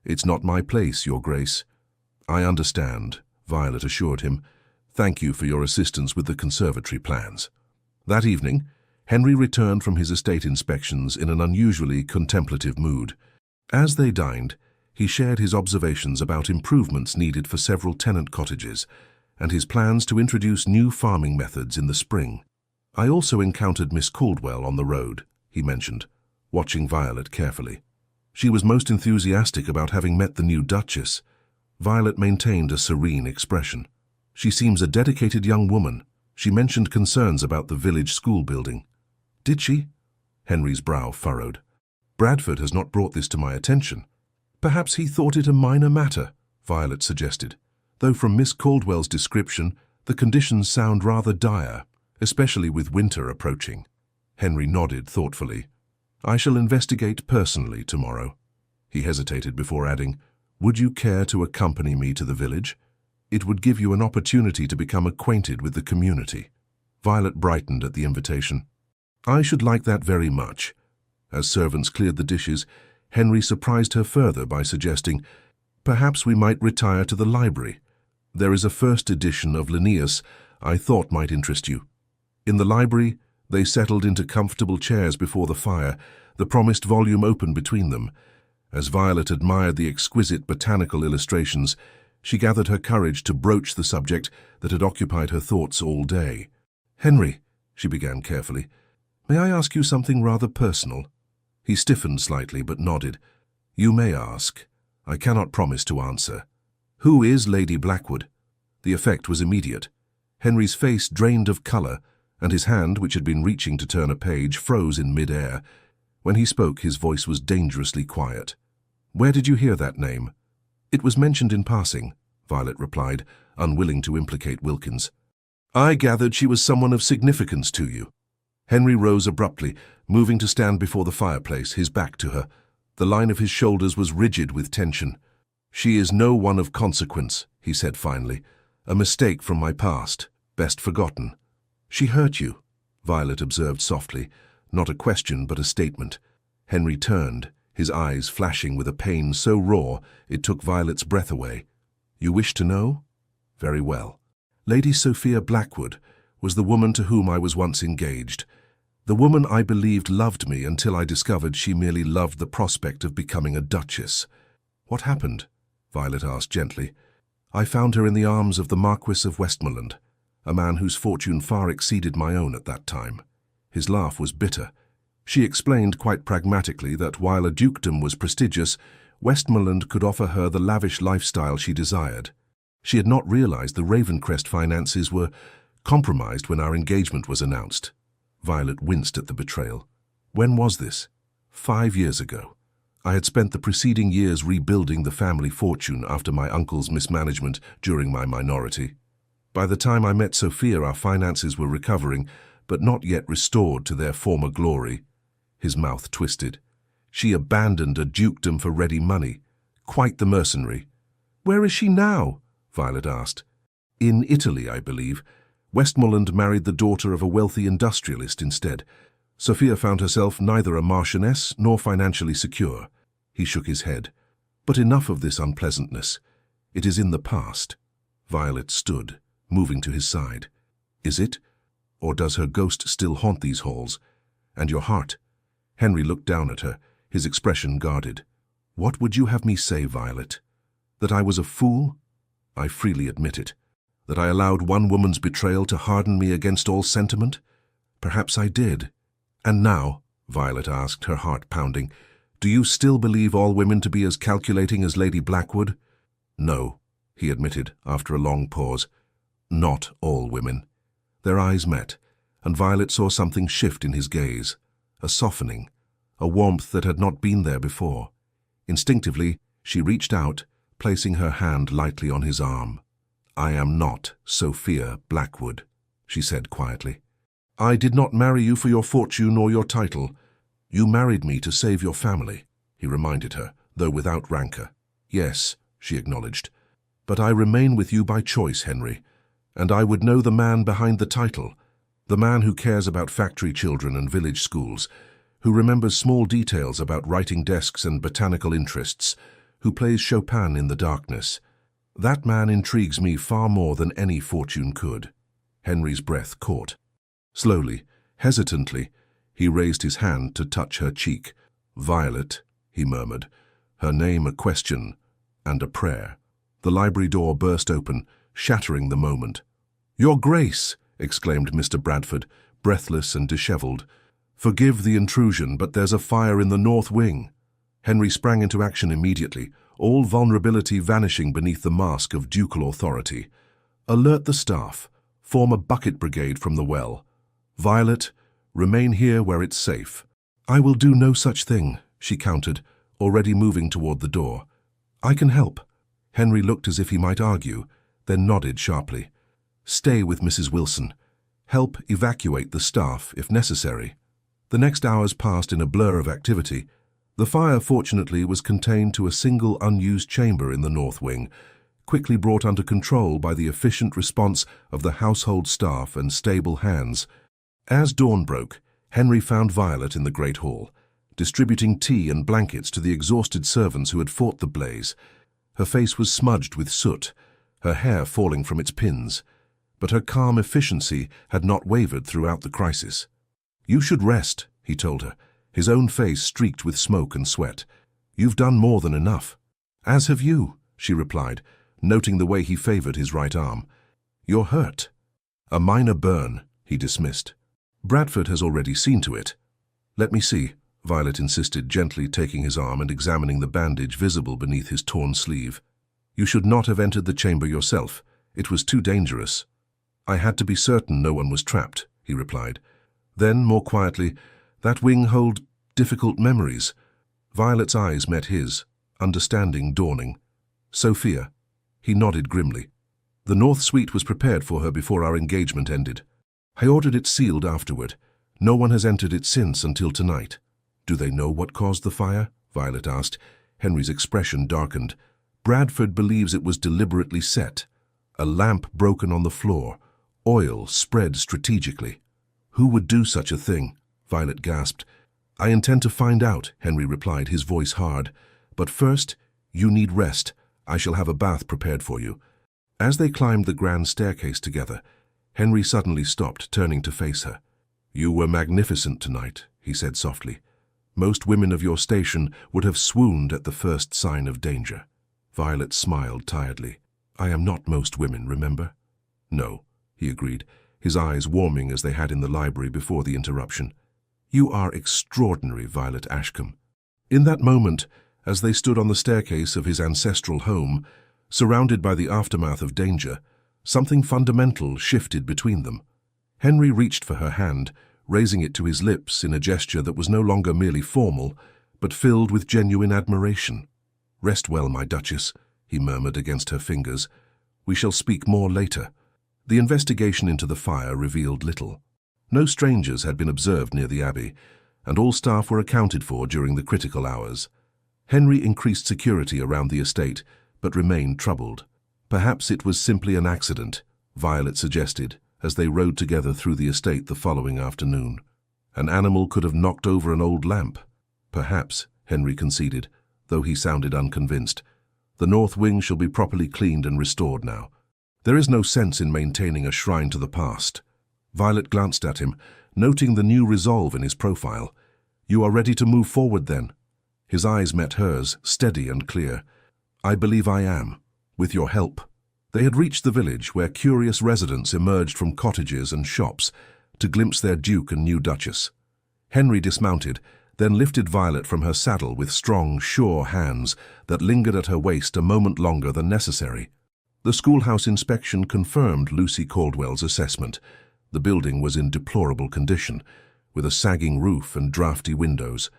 "It's not my place, Your Grace." "I understand," Violet assured him. "Thank you for your assistance with the conservatory plans." That evening, Henry returned from his estate inspections in an unusually contemplative mood. As they dined, he shared his observations about improvements needed for several tenant cottages and his plans to introduce new farming methods in the spring. "I also encountered Miss Caldwell on the road," he mentioned, watching Violet carefully. "She was most enthusiastic about having met the new Duchess." Violet maintained a serene expression. "She seems a dedicated young woman. She mentioned concerns about the village school building." "Did she?" Henry's brow furrowed. "Bradford has not brought this to my attention." "Perhaps he thought it a minor matter," Violet suggested, "though from Miss Caldwell's description, the conditions sound rather dire, especially with winter approaching." Henry nodded thoughtfully. "I shall investigate personally tomorrow." He hesitated before adding, "Would you care to accompany me to the village? It would give you an opportunity to become acquainted with the community." Violet brightened at the invitation. "I should like that very much." As servants cleared the dishes, Henry surprised her further by suggesting, "Perhaps we might retire to the library. There is a first edition of Linnaeus I thought might interest you." In the library, they settled into comfortable chairs before the fire, the promised volume open between them. As Violet admired the exquisite botanical illustrations, she gathered her courage to broach the subject that had occupied her thoughts all day. "Henry," she began carefully, "may I ask you something rather personal?" He stiffened slightly but nodded. "You may ask. I cannot promise to answer. Who is Lady Blackwood?" The effect was immediate. Henry's face drained of colour, and his hand, which had been reaching to turn a page, froze in mid-air. When he spoke, his voice was dangerously quiet. "Where did you hear that name?" "It was mentioned in passing," Violet replied, unwilling to implicate Wilkins. "I gathered she was someone of significance to you." Henry rose abruptly, moving to stand before the fireplace, his back to her. The line of his shoulders was rigid with tension. "She is no one of consequence," he said finally. "A mistake from my past, best forgotten." "She hurt you," Violet observed softly, not a question but a statement. Henry turned, his eyes flashing with a pain so raw it took Violet's breath away. "You wish to know? Very well. Lady Sophia Blackwood was the woman to whom I was once engaged. The woman I believed loved me until I discovered she merely loved the prospect of becoming a duchess." "What happened?" Violet asked gently. "I found her in the arms of the Marquis of Westmoreland, a man whose fortune far exceeded my own at that time." His laugh was bitter. She explained quite pragmatically that while a dukedom was prestigious, Westmoreland could offer her the lavish lifestyle she desired. She had not realized the Ravencrest finances were compromised when our engagement was announced. Violet winced at the betrayal. "When was this?" 5 years ago. I had spent the preceding years rebuilding the family fortune after my uncle's mismanagement during my minority." By the time I met Sophia, our finances were recovering, but not yet restored to their former glory. His mouth twisted. She abandoned a dukedom for ready money. Quite the mercenary. Where is she now? Violet asked. In Italy, I believe. Westmoreland married the daughter of a wealthy industrialist instead. Sophia found herself neither a marchioness nor financially secure. He shook his head. But enough of this unpleasantness. It is in the past. Violet stood, moving to his side. Is it? Or does her ghost still haunt these halls? And your heart? Henry looked down at her, his expression guarded. What would you have me say, Violet? That I was a fool? I freely admit it. That I allowed one woman's betrayal to harden me against all sentiment? Perhaps I did. And now, Violet asked, her heart pounding, do you still believe all women to be as calculating as Lady Blackwood? No, he admitted after a long pause. Not all women. Their eyes met, and Violet saw something shift in his gaze, a softening, a warmth that had not been there before. Instinctively, she reached out, placing her hand lightly on his arm. I am not Sophia Blackwood, she said quietly. I did not marry you for your fortune or your title. You married me to save your family, he reminded her, though without rancor. Yes, she acknowledged. But I remain with you by choice, Henry, and I would know the man behind the title, the man who cares about factory children and village schools, who remembers small details about writing desks and botanical interests, who plays Chopin in the darkness. That man intrigues me far more than any fortune could. Henry's breath caught. Slowly, hesitantly, he raised his hand to touch her cheek. Violet, he murmured, her name a question and a prayer. The library door burst open, shattering the moment. Your Grace, exclaimed Mr. Bradford, breathless and dishevelled. Forgive the intrusion, but there's a fire in the north wing. Henry sprang into action immediately, all vulnerability vanishing beneath the mask of ducal authority. Alert the staff. Form a bucket brigade from the well. Violet, remain here where it's safe. I will do no such thing, she countered, already moving toward the door. I can help. Henry looked as if he might argue, then nodded sharply. Stay with Mrs. Wilson. Help evacuate the staff if necessary. The next hours passed in a blur of activity. The fire, fortunately, was contained to a single unused chamber in the north wing, quickly brought under control by the efficient response of the household staff and stable hands. As dawn broke, Henry found Violet in the great hall, distributing tea and blankets to the exhausted servants who had fought the blaze. Her face was smudged with soot, her hair falling from its pins, but her calm efficiency had not wavered throughout the crisis. You should rest, he told her, his own face streaked with smoke and sweat. You've done more than enough. As have you, she replied, noting the way he favored his right arm. You're hurt. A minor burn, he dismissed. Bradford has already seen to it. Let me see, Violet insisted, gently taking his arm and examining the bandage visible beneath his torn sleeve. You should not have entered the chamber yourself. It was too dangerous. I had to be certain no one was trapped, he replied. Then, more quietly, that wing holds difficult memories. Violet's eyes met his, understanding dawning. Sophia. He nodded grimly. The north suite was prepared for her before our engagement ended. I ordered it sealed afterward. No one has entered it since until tonight. Do they know what caused the fire? Violet asked. Henry's expression darkened. Bradford believes it was deliberately set. A lamp broken on the floor. Oil spread strategically. Who would do such a thing? Violet gasped. I intend to find out, Henry replied, his voice hard. But first, you need rest. I shall have a bath prepared for you. As they climbed the grand staircase together, Henry suddenly stopped, turning to face her. You were magnificent tonight, he said softly. Most women of your station would have swooned at the first sign of danger. Violet smiled tiredly. I am not most women, remember? No, he agreed, his eyes warming as they had in the library before the interruption. You are extraordinary, Violet Ashcombe. In that moment, as they stood on the staircase of his ancestral home, surrounded by the aftermath of danger, something fundamental shifted between them. Henry reached for her hand, raising it to his lips in a gesture that was no longer merely formal, but filled with genuine admiration. Rest well, my Duchess, he murmured against her fingers. We shall speak more later. The investigation into the fire revealed little. No strangers had been observed near the abbey, and all staff were accounted for during the critical hours. Henry increased security around the estate, but remained troubled. Perhaps it was simply an accident, Violet suggested, as they rode together through the estate the following afternoon. An animal could have knocked over an old lamp. Perhaps, Henry conceded, though he sounded unconvinced. The north wing shall be properly cleaned and restored now. There is no sense in maintaining a shrine to the past. Violet glanced at him, noting the new resolve in his profile. You are ready to move forward, then? His eyes met hers, steady and clear. I believe I am, with your help. They had reached the village, where curious residents emerged from cottages and shops to glimpse their duke and new duchess. Henry dismounted, then lifted Violet from her saddle with strong, sure hands that lingered at her waist a moment longer than necessary. The schoolhouse inspection confirmed Lucy Caldwell's assessment. The building was in deplorable condition, with a sagging roof and draughty windows.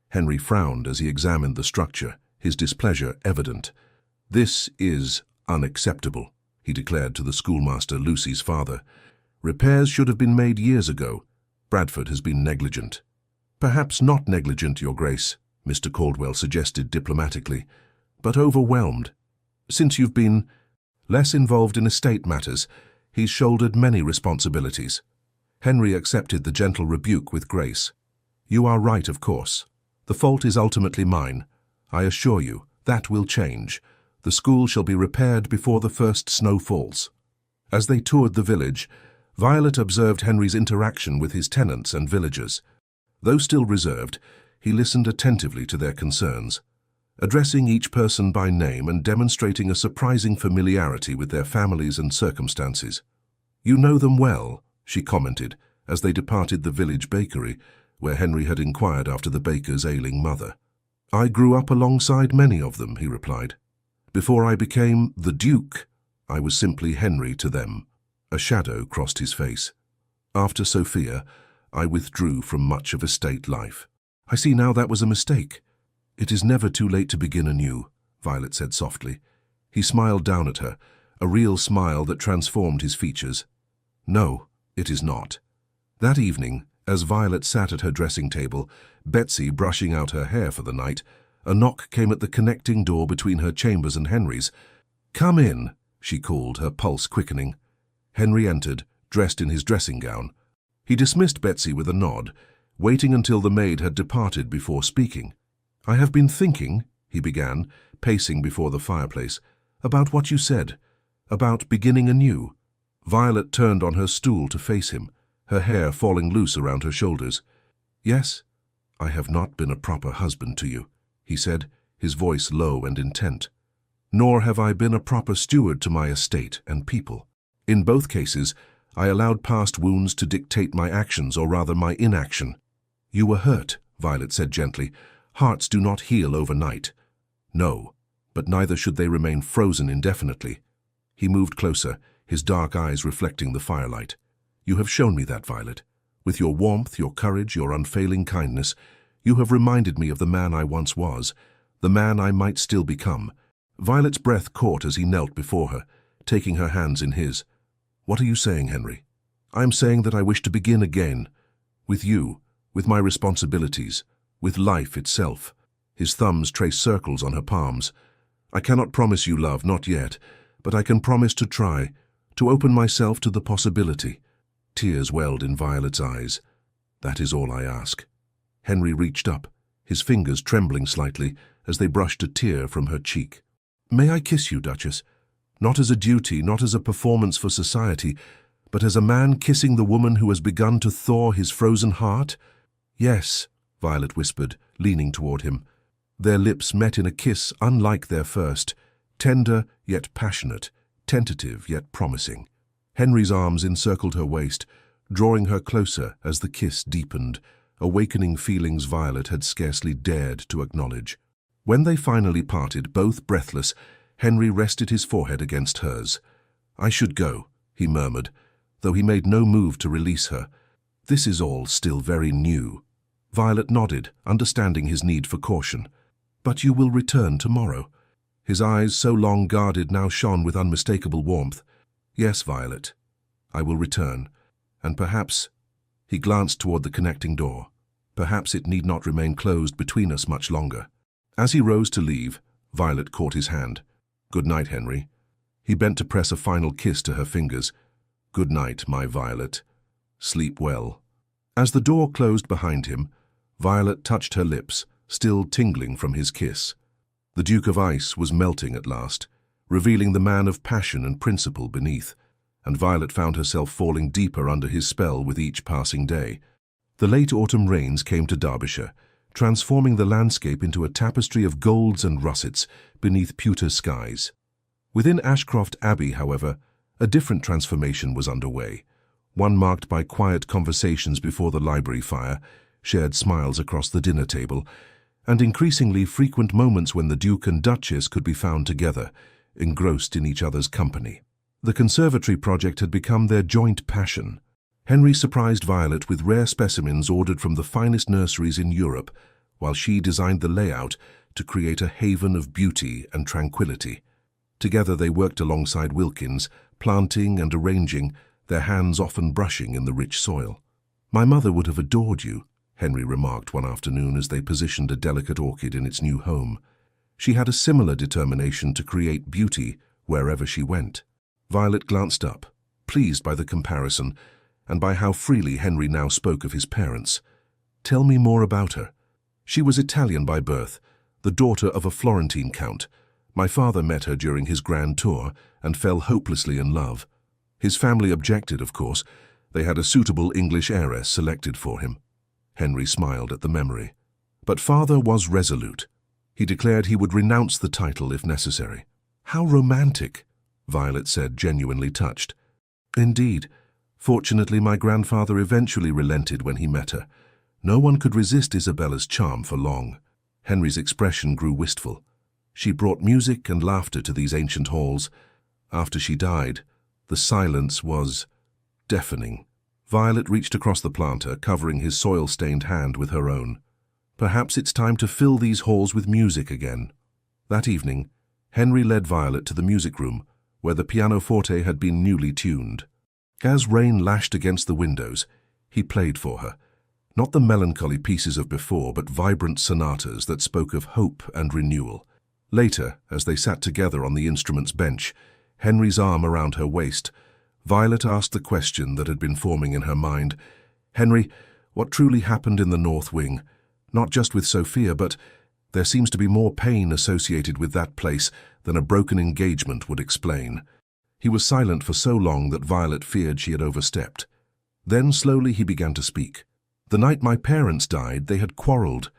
Henry frowned as he examined the structure, his displeasure evident. This is unacceptable, he declared to the schoolmaster, Lucy's father. Repairs should have been made years ago. Bradford has been negligent. Perhaps not negligent, Your Grace, Mr. Caldwell suggested diplomatically, but overwhelmed. Since you've been less involved in estate matters, he's shouldered many responsibilities. Henry accepted the gentle rebuke with grace. You are right, of course. The fault is ultimately mine. I assure you, that will change. The school shall be repaired before the first snow falls. As they toured the village, Violet observed Henry's interaction with his tenants and villagers. Though still reserved, he listened attentively to their concerns, addressing each person by name and demonstrating a surprising familiarity with their families and circumstances. You know them well, she commented, as they departed the village bakery, where Henry had inquired after the baker's ailing mother. I grew up alongside many of them, he replied. Before I became the Duke, I was simply Henry to them. A shadow crossed his face. After Sophia, I withdrew from much of estate life. I see now that was a mistake. It is never too late to begin anew, Violet said softly. He smiled down at her, a real smile that transformed his features. No, it is not. That evening, as Violet sat at her dressing table, Betsy brushing out her hair for the night, a knock came at the connecting door between her chambers and Henry's. Come in, she called, her pulse quickening. Henry entered, dressed in his dressing gown. He dismissed Betsy with a nod, waiting until the maid had departed before speaking. I have been thinking, he began, pacing before the fireplace, about what you said, about beginning anew. Violet turned on her stool to face him, her hair falling loose around her shoulders. Yes, I have not been a proper husband to you, he said, his voice low and intent. Nor have I been a proper steward to my estate and people. In both cases, I allowed past wounds to dictate my actions, or rather my inaction. You were hurt, Violet said gently. Hearts do not heal overnight. No, but neither should they remain frozen indefinitely. He moved closer, his dark eyes reflecting the firelight. You have shown me that, Violet. With your warmth, your courage, your unfailing kindness, you have reminded me of the man I once was, the man I might still become. Violet's breath caught as he knelt before her, taking her hands in his. What are you saying, Henry? I am saying that I wish to begin again. With you, with my responsibilities, with life itself. His thumbs traced circles on her palms. I cannot promise you love, not yet, but I can promise to try, to open myself to the possibility. Tears welled in Violet's eyes. That is all I ask. Henry reached up, his fingers trembling slightly as they brushed a tear from her cheek. May I kiss you, Duchess? Not as a duty, not as a performance for society, but as a man kissing the woman who has begun to thaw his frozen heart? Yes, Violet whispered, leaning toward him. Their lips met in a kiss unlike their first, tender yet passionate, tentative yet promising. Henry's arms encircled her waist, drawing her closer as the kiss deepened, awakening feelings Violet had scarcely dared to acknowledge. When they finally parted, both breathless, Henry rested his forehead against hers. I should go, he murmured, though he made no move to release her. This is all still very new. Violet nodded, understanding his need for caution. But you will return tomorrow. His eyes, so long guarded, now shone with unmistakable warmth. Yes, Violet. I will return, and perhaps—" He glanced toward the connecting door. Perhaps it need not remain closed between us much longer. As he rose to leave, Violet caught his hand. "Good night, Henry." He bent to press a final kiss to her fingers. "Good night, my Violet. Sleep well." As the door closed behind him, Violet touched her lips, still tingling from his kiss. The Duke of Ice was melting at last, revealing the man of passion and principle beneath, and Violet found herself falling deeper under his spell with each passing day. The late autumn rains came to Derbyshire, transforming the landscape into a tapestry of golds and russets beneath pewter skies. Within Ashcroft Abbey, however, a different transformation was underway, one marked by quiet conversations before the library fire, shared smiles across the dinner table, and increasingly frequent moments when the Duke and Duchess could be found together, engrossed in each other's company. The conservatory project had become their joint passion. Henry surprised Violet with rare specimens ordered from the finest nurseries in Europe, while she designed the layout to create a haven of beauty and tranquility. Together they worked alongside Wilkins, planting and arranging, their hands often brushing in the rich soil. "My mother would have adored you," Henry remarked one afternoon as they positioned a delicate orchid in its new home. She had a similar determination to create beauty wherever she went. Violet glanced up, pleased by the comparison, and by how freely Henry now spoke of his parents. "Tell me more about her." "She was Italian by birth, the daughter of a Florentine count. My father met her during his grand tour and fell hopelessly in love. His family objected, of course. They had a suitable English heiress selected for him." Henry smiled at the memory. But father was resolute. He declared he would renounce the title if necessary. "How romantic," Violet said, genuinely touched. "Indeed. Fortunately, my grandfather eventually relented when he met her. No one could resist Isabella's charm for long." Henry's expression grew wistful. "She brought music and laughter to these ancient halls. After she died, the silence was deafening." Violet reached across the planter, covering his soil-stained hand with her own. "Perhaps it's time to fill these halls with music again." That evening, Henry led Violet to the music room, where the pianoforte had been newly tuned. As rain lashed against the windows, he played for her. Not the melancholy pieces of before, but vibrant sonatas that spoke of hope and renewal. Later, as they sat together on the instrument's bench, Henry's arm around her waist, Violet asked the question that had been forming in her mind. "Henry, what truly happened in the North Wing? Not just with Sophia, but there seems to be more pain associated with that place than a broken engagement would explain." He was silent for so long that Violet feared she had overstepped. Then slowly he began to speak. "The night my parents died, they had quarreled.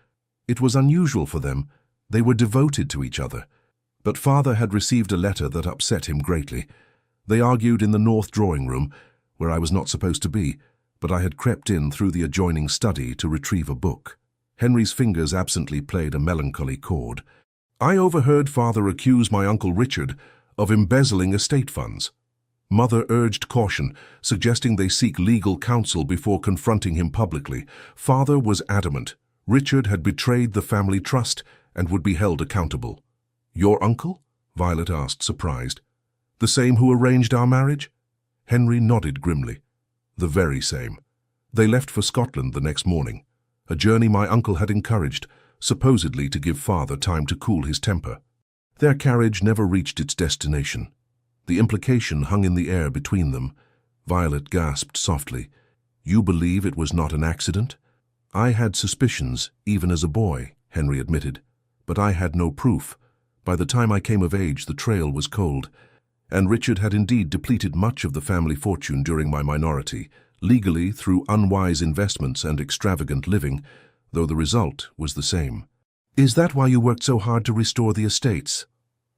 It was unusual for them. They were devoted to each other. But father had received a letter that upset him greatly. They argued in the north drawing room, where I was not supposed to be, but I had crept in through the adjoining study to retrieve a book." Henry's fingers absently played a melancholy chord. "I overheard father accuse my Uncle Richard of embezzling estate funds. Mother urged caution, suggesting they seek legal counsel before confronting him publicly. Father was adamant. Richard had betrayed the family trust and would be held accountable." "Your uncle?" Violet asked, surprised. "The same who arranged our marriage?" Henry nodded grimly. "The very same. They left for Scotland the next morning, a journey my uncle had encouraged, supposedly to give father time to cool his temper. Their carriage never reached its destination. The implication hung in the air between them." Violet gasped softly. "You believe it was not an accident?" "I had suspicions, even as a boy," Henry admitted, "but I had no proof. By the time I came of age, the trail was cold, and Richard had indeed depleted much of the family fortune during my minority, legally through unwise investments and extravagant living, though the result was the same." "Is that why you worked so hard to restore the estates?"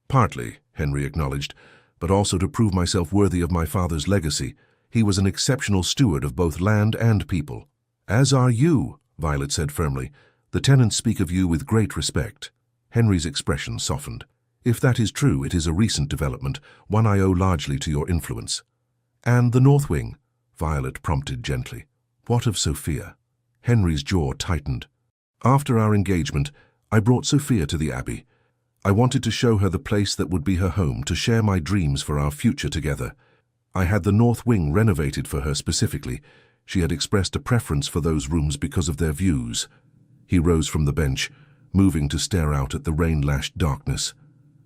"Partly," Henry acknowledged, "but also to prove myself worthy of my father's legacy. He was an exceptional steward of both land and people." "As are you," Violet said firmly. "The tenants speak of you with great respect." Henry's expression softened. "If that is true, it is a recent development, one I owe largely to your influence." "And the North Wing?" Violet prompted gently. "What of Sophia?" Henry's jaw tightened. "After our engagement, I brought Sophia to the Abbey. I wanted to show her the place that would be her home, to share my dreams for our future together. I had the north wing renovated for her specifically. She had expressed a preference for those rooms because of their views. He rose from the bench, moving to stare out at the rain-lashed darkness.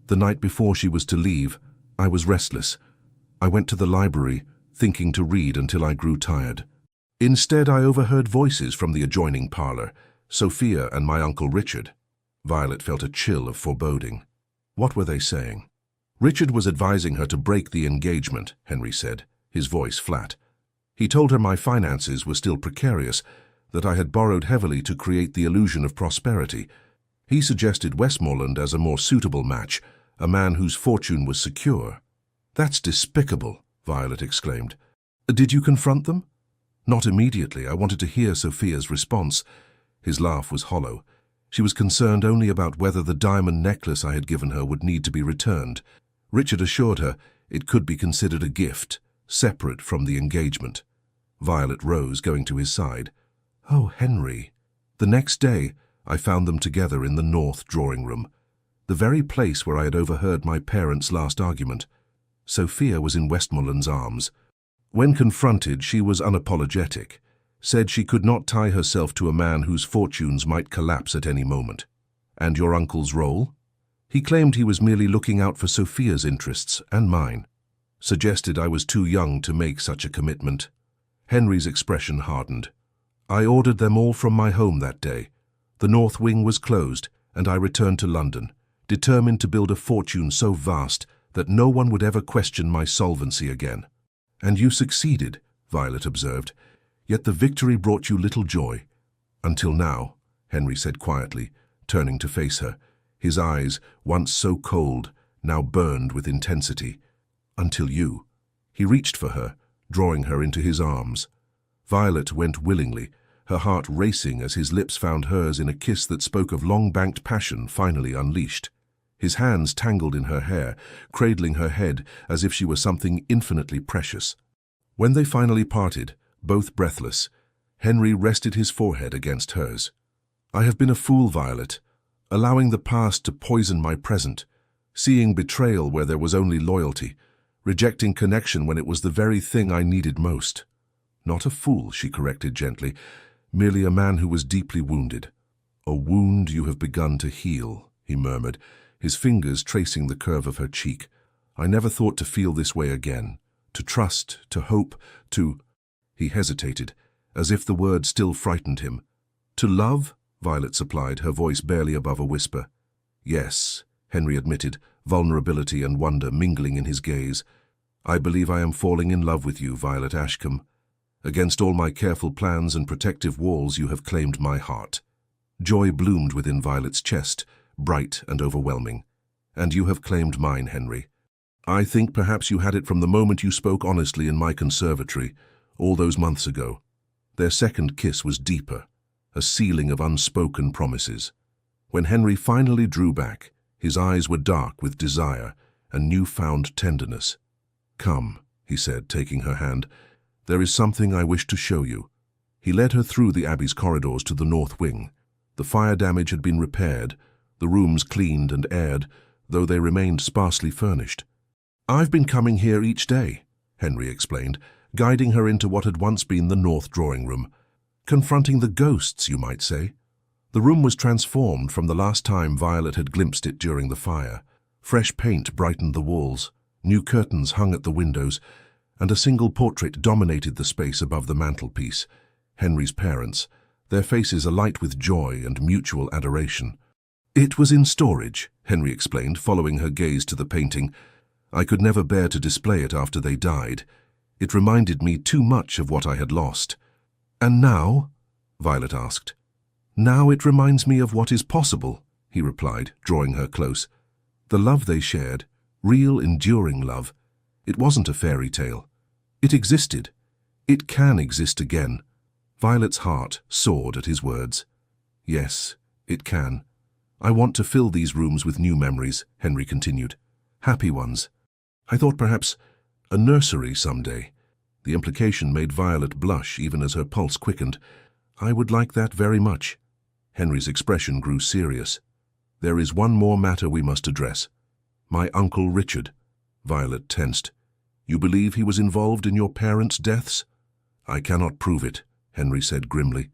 The night before she was to leave, I was restless. I went to the library, thinking to read until I grew tired. Instead, I overheard voices from the adjoining parlor, Sophia and my Uncle Richard. Violet felt a chill of foreboding. What were they saying? Richard was advising her to break the engagement, Henry said, his voice flat. He told her my finances were still precarious, that I had borrowed heavily to create the illusion of prosperity. He suggested Westmoreland as a more suitable match, a man whose fortune was secure. "That's despicable," Violet exclaimed. "Did you confront them?" "Not immediately. I wanted to hear Sophia's response." His laugh was hollow. She was concerned only about whether the diamond necklace I had given her would need to be returned. Richard assured her it could be considered a gift, separate from the engagement. Violet rose, going to his side. "Oh, Henry." The next day, I found them together in the north drawing room, the very place where I had overheard my parents' last argument. Sophia was in Westmoreland's arms. When confronted, she was unapologetic, said she could not tie herself to a man whose fortunes might collapse at any moment. "And your uncle's role?" He claimed he was merely looking out for Sophia's interests and mine. Suggested I was too young to make such a commitment. Henry's expression hardened. I ordered them all from my home that day. The north wing was closed, and I returned to London, determined to build a fortune so vast that no one would ever question my solvency again. "And you succeeded," Violet observed, "yet the victory brought you little joy." "Until now," Henry said quietly, turning to face her. His eyes, once so cold, now burned with intensity. "Until you." He reached for her, drawing her into his arms. Violet went willingly, her heart racing as his lips found hers in a kiss that spoke of long-banked passion finally unleashed. His hands tangled in her hair, cradling her head as if she were something infinitely precious. When they finally parted, both breathless, Henry rested his forehead against hers. "I have been a fool, Violet, allowing the past to poison my present, seeing betrayal where there was only loyalty, rejecting connection when it was the very thing I needed most." "Not a fool," she corrected gently, "merely a man who was deeply wounded." "A wound you have begun to heal," he murmured, his fingers tracing the curve of her cheek. "I never thought to feel this way again, to trust, to hope, to—" He hesitated, as if the word still frightened him. "To love?" Violet supplied, her voice barely above a whisper. "Yes," Henry admitted, vulnerability and wonder mingling in his gaze. "I believe I am falling in love with you, Violet Ashcombe. Against all my careful plans and protective walls, you have claimed my heart." Joy bloomed within Violet's chest, bright and overwhelming. "And you have claimed mine, Henry. I think perhaps you had it from the moment you spoke honestly in my conservatory, all those months ago." Their second kiss was deeper, a sealing of unspoken promises. When Henry finally drew back, his eyes were dark with desire and newfound tenderness. "Come," he said, taking her hand. "There is something I wish to show you." He led her through the Abbey's corridors to the north wing. The fire damage had been repaired, the rooms cleaned and aired, though they remained sparsely furnished. "I've been coming here each day," Henry explained, guiding her into what had once been the north drawing room. "Confronting the ghosts, you might say." The room was transformed from the last time Violet had glimpsed it during the fire. Fresh paint brightened the walls, new curtains hung at the windows, and a single portrait dominated the space above the mantelpiece. Henry's parents, their faces alight with joy and mutual adoration. "It was in storage," Henry explained, following her gaze to the painting. "I could never bear to display it after they died. It reminded me too much of what I had lost." "And now?" Violet asked. "Now it reminds me of what is possible," he replied, drawing her close. "The love they shared, real, enduring love. It wasn't a fairy tale. It existed. It can exist again." Violet's heart soared at his words. "Yes, it can. I want to fill these rooms with new memories," Henry continued. "Happy ones. I thought perhaps a nursery someday." The implication made Violet blush even as her pulse quickened. "I would like that very much." Henry's expression grew serious. "There is one more matter we must address. My Uncle Richard." Violet tensed. You believe he was involved in your parents' deaths? I cannot prove it, Henry said grimly,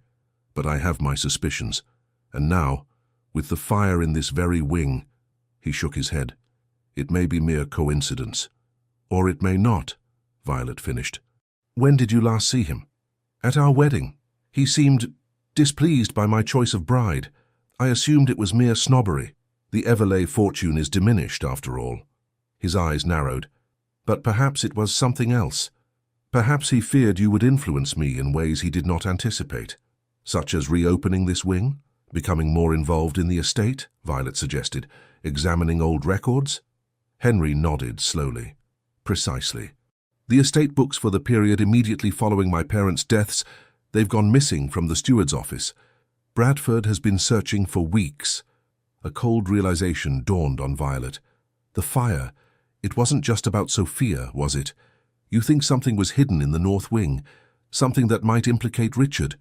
but I have my suspicions. And now, with the fire in this very wing, he shook his head. It may be mere coincidence. Or it may not, Violet finished. When did you last see him? At our wedding. He seemed displeased by my choice of bride. I assumed it was mere snobbery. The Everleigh fortune is diminished, after all. His eyes narrowed. But perhaps it was something else. Perhaps he feared you would influence me in ways he did not anticipate. Such as reopening this wing? Becoming more involved in the estate? Violet suggested. Examining old records? Henry nodded slowly. Precisely. The estate books for the period immediately following my parents' deaths, they've gone missing from the steward's office. Bradford has been searching for weeks. A cold realization dawned on Violet. The fire. It wasn't just about Sophia, was it? You think something was hidden in the North Wing, something that might implicate Richard?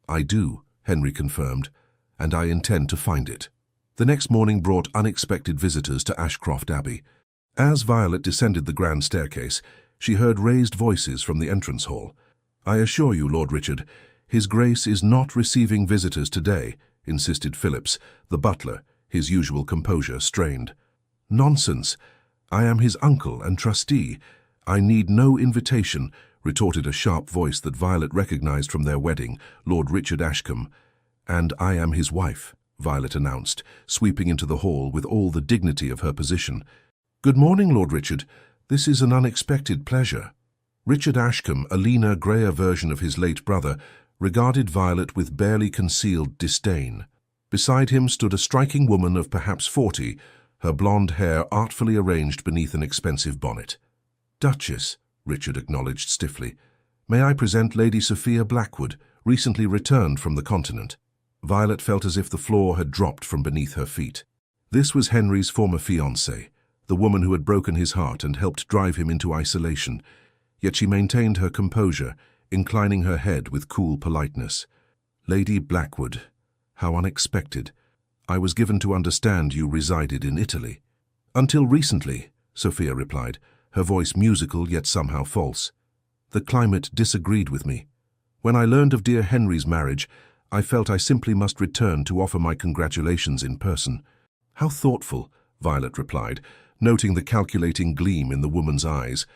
I do, Henry confirmed, and I intend to find it. The next morning brought unexpected visitors to Ashcroft Abbey. As Violet descended the grand staircase, she heard raised voices from the entrance hall. I assure you, Lord Richard, His Grace is not receiving visitors today, insisted Phillips, the butler, his usual composure strained. Nonsense. I am his uncle and trustee. I need no invitation, retorted a sharp voice that Violet recognized from their wedding, Lord Richard Ashcombe. And I am his wife, Violet announced, sweeping into the hall with all the dignity of her position. Good morning, Lord Richard. This is an unexpected pleasure. Richard Ashcombe, a leaner, greyer version of his late brother, regarded Violet with barely concealed disdain. Beside him stood a striking woman of perhaps 40, her blonde hair artfully arranged beneath an expensive bonnet. Duchess, Richard acknowledged stiffly. May I present Lady Sophia Blackwood, recently returned from the continent. Violet felt as if the floor had dropped from beneath her feet. This was Henry's former fiancée, the woman who had broken his heart and helped drive him into isolation. Yet she maintained her composure, inclining her head with cool politeness. Lady Blackwood, how unexpected. I was given to understand you resided in Italy. Until recently, Sophia replied, her voice musical yet somehow false. The climate disagreed with me. When I learned of dear Henry's marriage, I felt I simply must return to offer my congratulations in person. How thoughtful, Violet replied, noting the calculating gleam in the woman's eyes.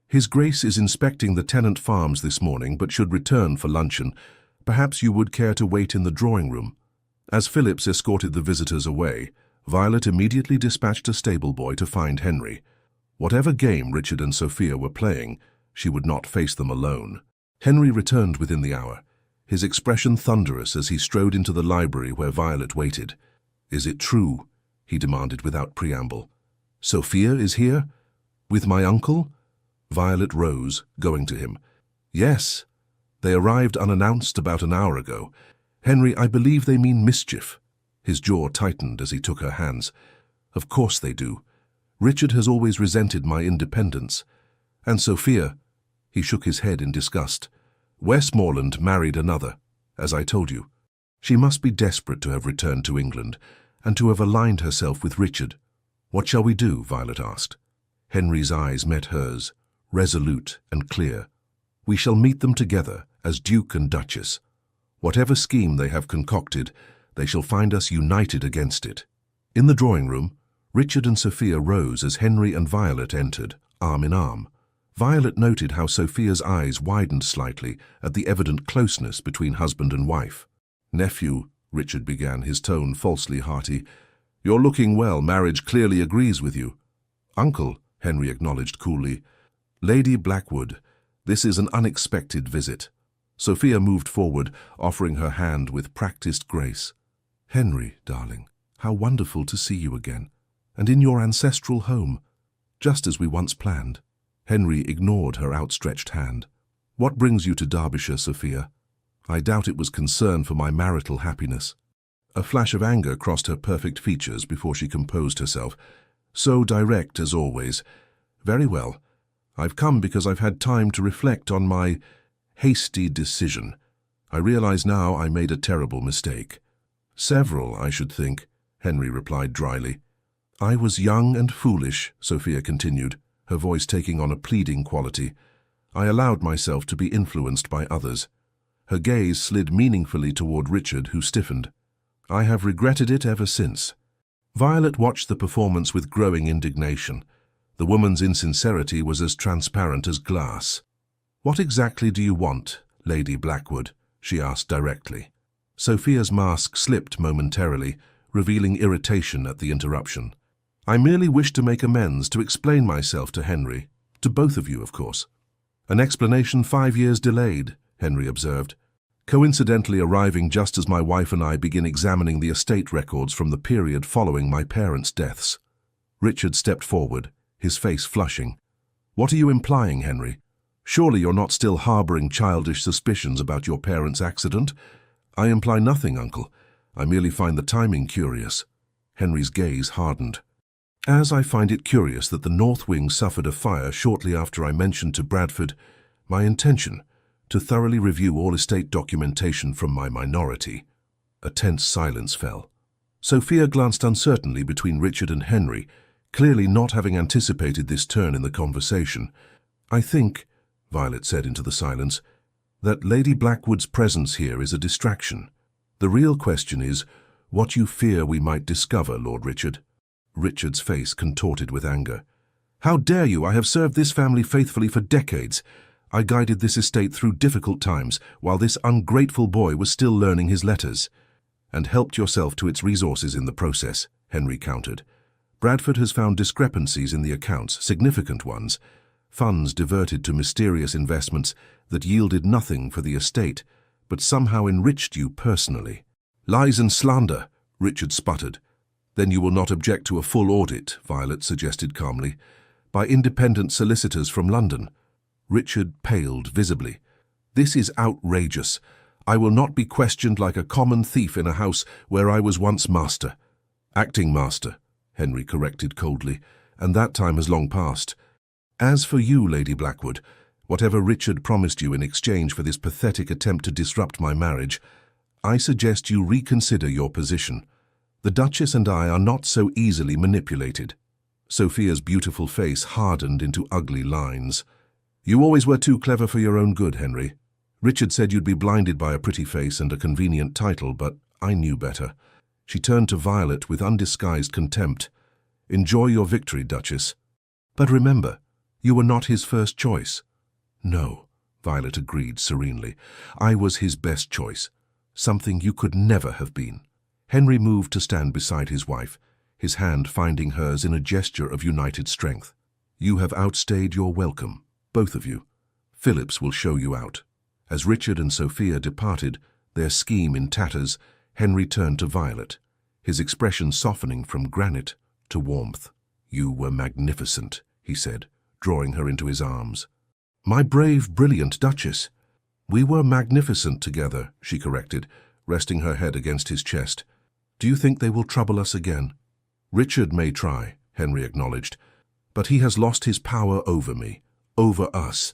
His Grace is inspecting the tenant farms this morning, but should return for luncheon. Perhaps you would care to wait in the drawing room. As Phillips escorted the visitors away, Violet immediately dispatched a stable boy to find Henry. Whatever game Richard and Sophia were playing, she would not face them alone. Henry returned within the hour, his expression thunderous as he strode into the library where Violet waited. Is it true? He demanded without preamble. Sophia is here? With my uncle? Violet rose, going to him. Yes. They arrived unannounced about an hour ago. Henry, I believe they mean mischief. His jaw tightened as he took her hands. Of course they do. Richard has always resented my independence. And Sophia, he shook his head in disgust. Westmoreland married another, as I told you. She must be desperate to have returned to England and to have aligned herself with Richard. What shall we do? Violet asked. Henry's eyes met hers, resolute and clear. We shall meet them together as Duke and Duchess. Whatever scheme they have concocted, they shall find us united against it. In the drawing room, Richard and Sophia rose as Henry and Violet entered, arm in arm. Violet noted how Sophia's eyes widened slightly at the evident closeness between husband and wife. Nephew, Richard began, his tone falsely hearty. You're looking well. Marriage clearly agrees with you. Uncle, Henry acknowledged coolly. Lady Blackwood, this is an unexpected visit. Sophia moved forward, offering her hand with practiced grace. Henry, darling, how wonderful to see you again, and in your ancestral home, just as we once planned. Henry ignored her outstretched hand. What brings you to Derbyshire, Sophia? I doubt it was concern for my marital happiness. A flash of anger crossed her perfect features before she composed herself. So direct as always. Very well. I've come because I've had time to reflect on my hasty decision. I realize now I made a terrible mistake. Several, I should think, Henry replied dryly. I was young and foolish, Sophia continued, her voice taking on a pleading quality. I allowed myself to be influenced by others. Her gaze slid meaningfully toward Richard, who stiffened. I have regretted it ever since. Violet watched the performance with growing indignation. The woman's insincerity was as transparent as glass. "What exactly do you want, Lady Blackwood?" she asked directly. Sophia's mask slipped momentarily, revealing irritation at the interruption. "I merely wish to make amends, to explain myself to Henry. To both of you, of course." "An explanation 5 years delayed," Henry observed, "coincidentally arriving just as my wife and I begin examining the estate records from the period following my parents' deaths." Richard stepped forward, his face flushing. "What are you implying, Henry? Surely you're not still harboring childish suspicions about your parents' accident?" "I imply nothing, Uncle. I merely find the timing curious." Henry's gaze hardened. "As I find it curious that the North Wing suffered a fire shortly after I mentioned to Bradford my intention to thoroughly review all estate documentation from my minority." A tense silence fell. Sophia glanced uncertainly between Richard and Henry, clearly not having anticipated this turn in the conversation. "I think," Violet said into the silence, "that Lady Blackwood's presence here is a distraction. The real question is, what you fear we might discover, Lord Richard." Richard's face contorted with anger. "How dare you? I have served this family faithfully for decades. I guided this estate through difficult times while this ungrateful boy was still learning his letters." "And helped yourself to its resources in the process," Henry countered. "Bradford has found discrepancies in the accounts, significant ones. Funds diverted to mysterious investments that yielded nothing for the estate, but somehow enriched you personally." "Lies and slander," Richard sputtered. "Then you will not object to a full audit," Violet suggested calmly, "by independent solicitors from London." Richard paled visibly. "This is outrageous. I will not be questioned like a common thief in a house where I was once master." "Acting master," Henry corrected coldly, "and that time has long passed. As for you, Lady Blackwood, whatever Richard promised you in exchange for this pathetic attempt to disrupt my marriage, I suggest you reconsider your position. The Duchess and I are not so easily manipulated." Sophia's beautiful face hardened into ugly lines. "You always were too clever for your own good, Henry. Richard said you'd be blinded by a pretty face and a convenient title, but I knew better." She turned to Violet with undisguised contempt. "Enjoy your victory, Duchess. But remember, you were not his first choice." "No," Violet agreed serenely. "I was his best choice, something you could never have been." Henry moved to stand beside his wife, his hand finding hers in a gesture of united strength. "You have outstayed your welcome, both of you. Phillips will show you out." As Richard and Sophia departed, their scheme in tatters, Henry turned to Violet, his expression softening from granite to warmth. "You were magnificent," he said, drawing her into his arms. "My brave, brilliant Duchess." "We were magnificent together," she corrected, resting her head against his chest. "Do you think they will trouble us again?" "Richard may try," Henry acknowledged, "but he has lost his power over me, over us.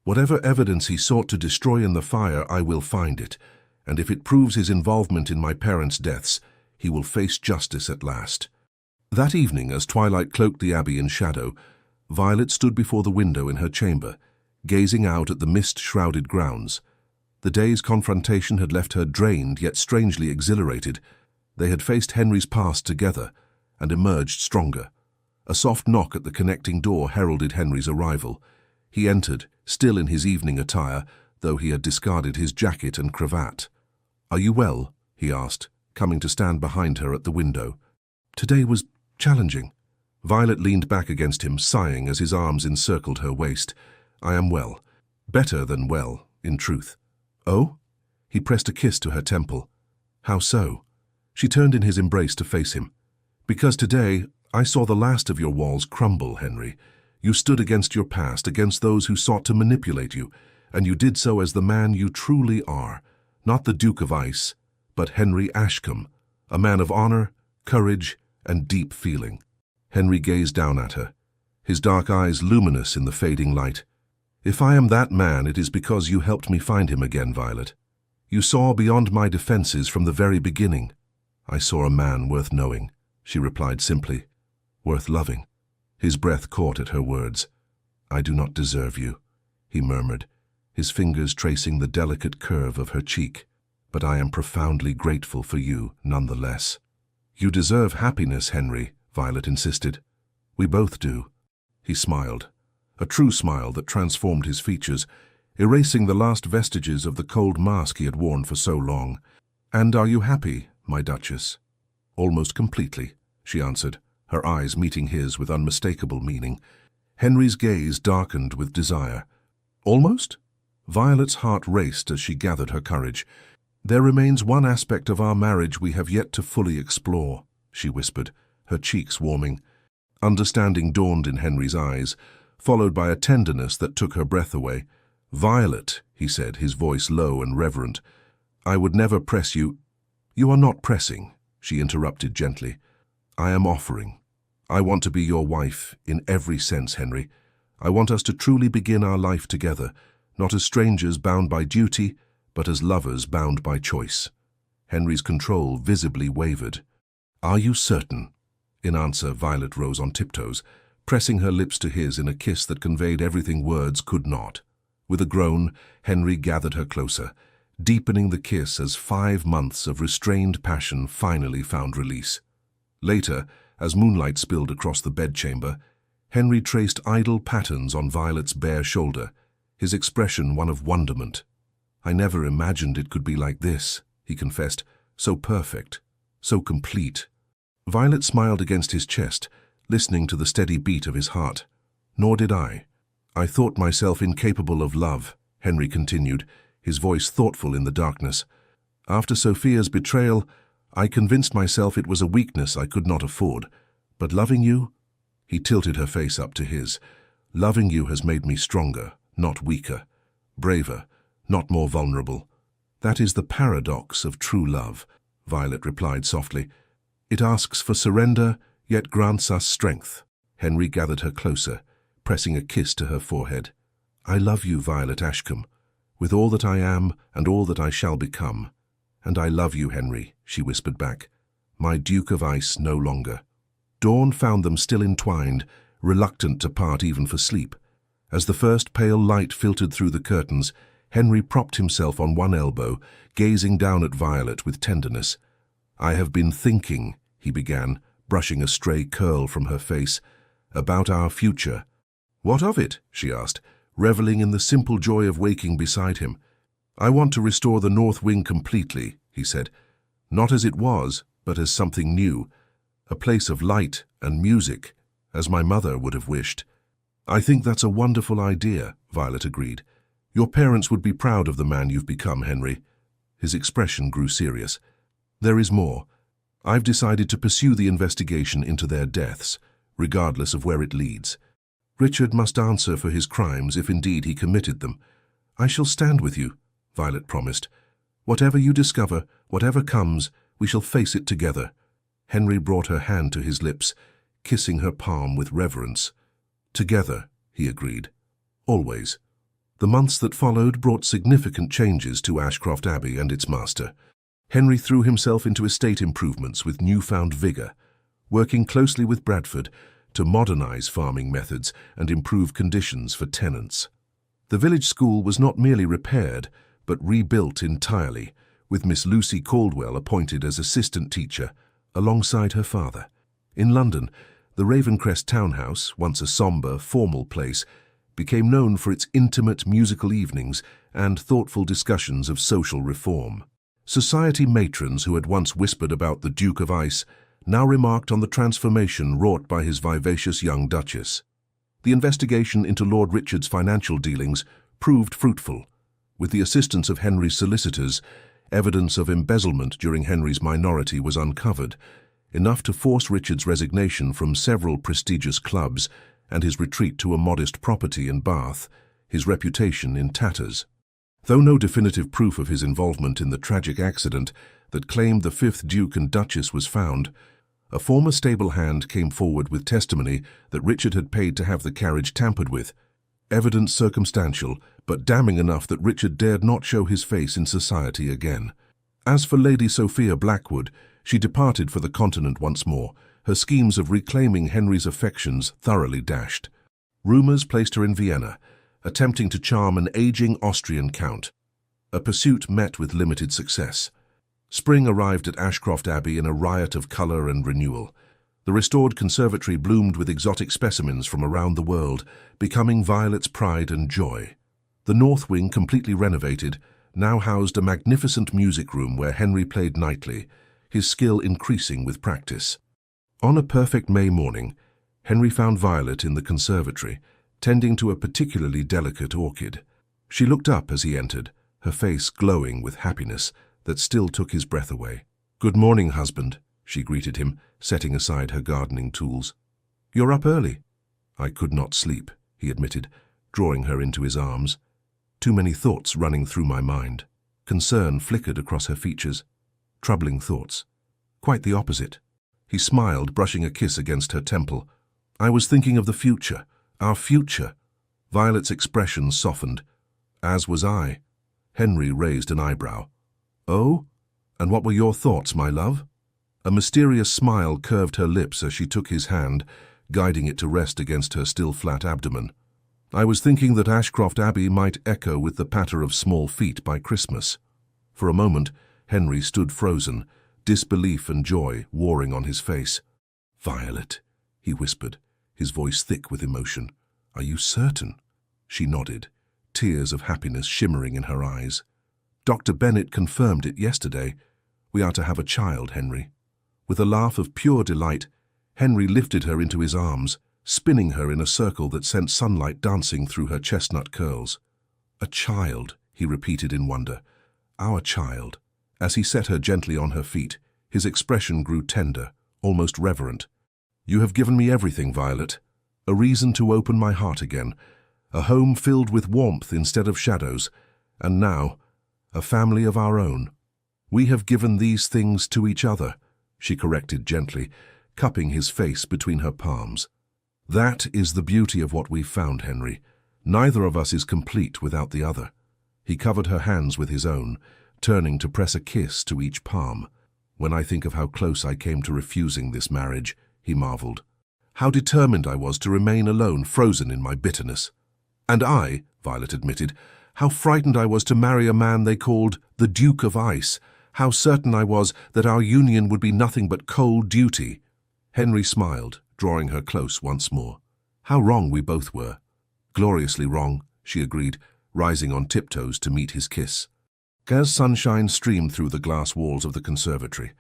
Whatever evidence he sought to destroy in the fire, I will find it, and if it proves his involvement in my parents' deaths, he will face justice at last." That evening, as twilight cloaked the abbey in shadow, Violet stood before the window in her chamber, gazing out at the mist-shrouded grounds. The day's confrontation had left her drained yet strangely exhilarated. They had faced Henry's past together and emerged stronger. A soft knock at the connecting door heralded Henry's arrival. He entered, still in his evening attire, though he had discarded his jacket and cravat. "Are you well?" he asked, coming to stand behind her at the window. "Today was challenging." Violet leaned back against him, sighing as his arms encircled her waist. "I am well. Better than well, in truth." "Oh?" He pressed a kiss to her temple. "How so?" She turned in his embrace to face him. "Because today I saw the last of your walls crumble, Henry. You stood against your past, against those who sought to manipulate you, and you did so as the man you truly are, not the Duke of Ice, but Henry Ashcombe, a man of honor, courage, and deep feeling." Henry gazed down at her, his dark eyes luminous in the fading light. "If I am that man, it is because you helped me find him again, Violet. You saw beyond my defenses from the very beginning." "I saw a man worth knowing," she replied simply. "Worth loving." His breath caught at her words. "I do not deserve you," he murmured, his fingers tracing the delicate curve of her cheek. "But I am profoundly grateful for you, nonetheless." "You deserve happiness, Henry," Violet insisted. "We both do." He smiled, a true smile that transformed his features, erasing the last vestiges of the cold mask he had worn for so long. "And are you happy, my Duchess?" "Almost completely," she answered, her eyes meeting his with unmistakable meaning. Henry's gaze darkened with desire. "Almost?" Violet's heart raced as she gathered her courage. "There remains one aspect of our marriage we have yet to fully explore," she whispered, her cheeks warming. Understanding dawned in Henry's eyes, followed by a tenderness that took her breath away. "Violet," he said, his voice low and reverent, "I would never press you—" "You are not pressing," she interrupted gently. "I am offering. I want to be your wife in every sense, Henry. I want us to truly begin our life together, not as strangers bound by duty, but as lovers bound by choice." Henry's control visibly wavered. "Are you certain?" In answer, Violet rose on tiptoes, pressing her lips to his in a kiss that conveyed everything words could not. With a groan, Henry gathered her closer, deepening the kiss as 5 months of restrained passion finally found release. Later, as moonlight spilled across the bedchamber, Henry traced idle patterns on Violet's bare shoulder, his expression one of wonderment. "I never imagined it could be like this," he confessed, "so perfect, so complete." Violet smiled against his chest, listening to the steady beat of his heart. "Nor did I. I thought myself incapable of love," Henry continued, his voice thoughtful in the darkness. "After Sophia's betrayal, I convinced myself it was a weakness I could not afford. But loving you—" He tilted her face up to his. "Loving you has made me stronger, not weaker. Braver, not more vulnerable. That is the paradox of true love," Violet replied softly. "It asks for surrender, yet grants us strength." Henry gathered her closer, pressing a kiss to her forehead. "I love you, Violet Ashcombe, with all that I am and all that I shall become. And I love you, Henry," she whispered back, "my Duke of Ice no longer." Dawn found them still entwined, reluctant to part even for sleep. As the first pale light filtered through the curtains, Henry propped himself on one elbow, gazing down at Violet with tenderness. "I have been thinking," he began, brushing a stray curl from her face, "about our future." "What of it?" she asked, reveling in the simple joy of waking beside him. "I want to restore the North Wing completely," he said. "Not as it was, but as something new. A place of light and music, as my mother would have wished." "I think that's a wonderful idea," Violet agreed. "Your parents would be proud of the man you've become, Henry." His expression grew serious. "There is more. I've decided to pursue the investigation into their deaths, regardless of where it leads. Richard must answer for his crimes if indeed he committed them. I shall stand with you," Violet promised. "Whatever you discover, whatever comes, we shall face it together." Henry brought her hand to his lips, kissing her palm with reverence. "Together," he agreed. "Always." The months that followed brought significant changes to Ashcroft Abbey and its master. Henry threw himself into estate improvements with newfound vigor, working closely with Bradford to modernize farming methods and improve conditions for tenants. The village school was not merely repaired, but rebuilt entirely, with Miss Lucy Caldwell appointed as assistant teacher, alongside her father. In London, the Ravencrest townhouse, once a sombre, formal place, became known for its intimate musical evenings and thoughtful discussions of social reform. Society matrons who had once whispered about the Duke of Ice now remarked on the transformation wrought by his vivacious young Duchess. The investigation into Lord Richard's financial dealings proved fruitful. With the assistance of Henry's solicitors, evidence of embezzlement during Henry's minority was uncovered, enough to force Richard's resignation from several prestigious clubs and his retreat to a modest property in Bath, his reputation in tatters. Though no definitive proof of his involvement in the tragic accident that claimed the 5th Duke and Duchess was found, a former stable hand came forward with testimony that Richard had paid to have the carriage tampered with. Evidence circumstantial, but damning enough that Richard dared not show his face in society again. As for Lady Sophia Blackwood, she departed for the continent once more, her schemes of reclaiming Henry's affections thoroughly dashed. Rumors placed her in Vienna, attempting to charm an aging Austrian count. A pursuit met with limited success. Spring arrived at Ashcroft Abbey in a riot of colour and renewal. The restored conservatory bloomed with exotic specimens from around the world, becoming Violet's pride and joy. The north wing, completely renovated, now housed a magnificent music room where Henry played nightly, his skill increasing with practice. On a perfect May morning, Henry found Violet in the conservatory, tending to a particularly delicate orchid. She looked up as he entered, her face glowing with happiness that still took his breath away. "Good morning, husband," she greeted him, setting aside her gardening tools. "You're up early." "I could not sleep," he admitted, drawing her into his arms. Too many thoughts running through my mind. Concern flickered across her features. Troubling thoughts. Quite the opposite. He smiled, brushing a kiss against her temple. "I was thinking of the future, our future." Violet's expression softened. As was I. Henry raised an eyebrow. "Oh? And what were your thoughts, my love?" A mysterious smile curved her lips as she took his hand, guiding it to rest against her still flat abdomen. "I was thinking that Ashcroft Abbey might echo with the patter of small feet by Christmas." For a moment, Henry stood frozen, disbelief and joy warring on his face. "Violet," he whispered, his voice thick with emotion. "Are you certain?" She nodded, tears of happiness shimmering in her eyes. "Dr. Bennett confirmed it yesterday. We are to have a child, Henry." With a laugh of pure delight, Henry lifted her into his arms, spinning her in a circle that sent sunlight dancing through her chestnut curls. "A child," he repeated in wonder. "Our child." As he set her gently on her feet, his expression grew tender, almost reverent. "You have given me everything, Violet. A reason to open my heart again, a home filled with warmth instead of shadows, and now, a family of our own. We have given these things to each other," she corrected gently, cupping his face between her palms. "That is the beauty of what we've found, Henry. Neither of us is complete without the other." He covered her hands with his own, turning to press a kiss to each palm. "When I think of how close I came to refusing this marriage," he marveled. "How determined I was to remain alone, frozen in my bitterness. And I," Violet admitted, "how frightened I was to marry a man they called the Duke of Ice. How certain I was that our union would be nothing but cold duty." Henry smiled, drawing her close once more. "How wrong we both were." "Gloriously wrong," she agreed, rising on tiptoes to meet his kiss. As sunshine streamed through the glass walls of the conservatory,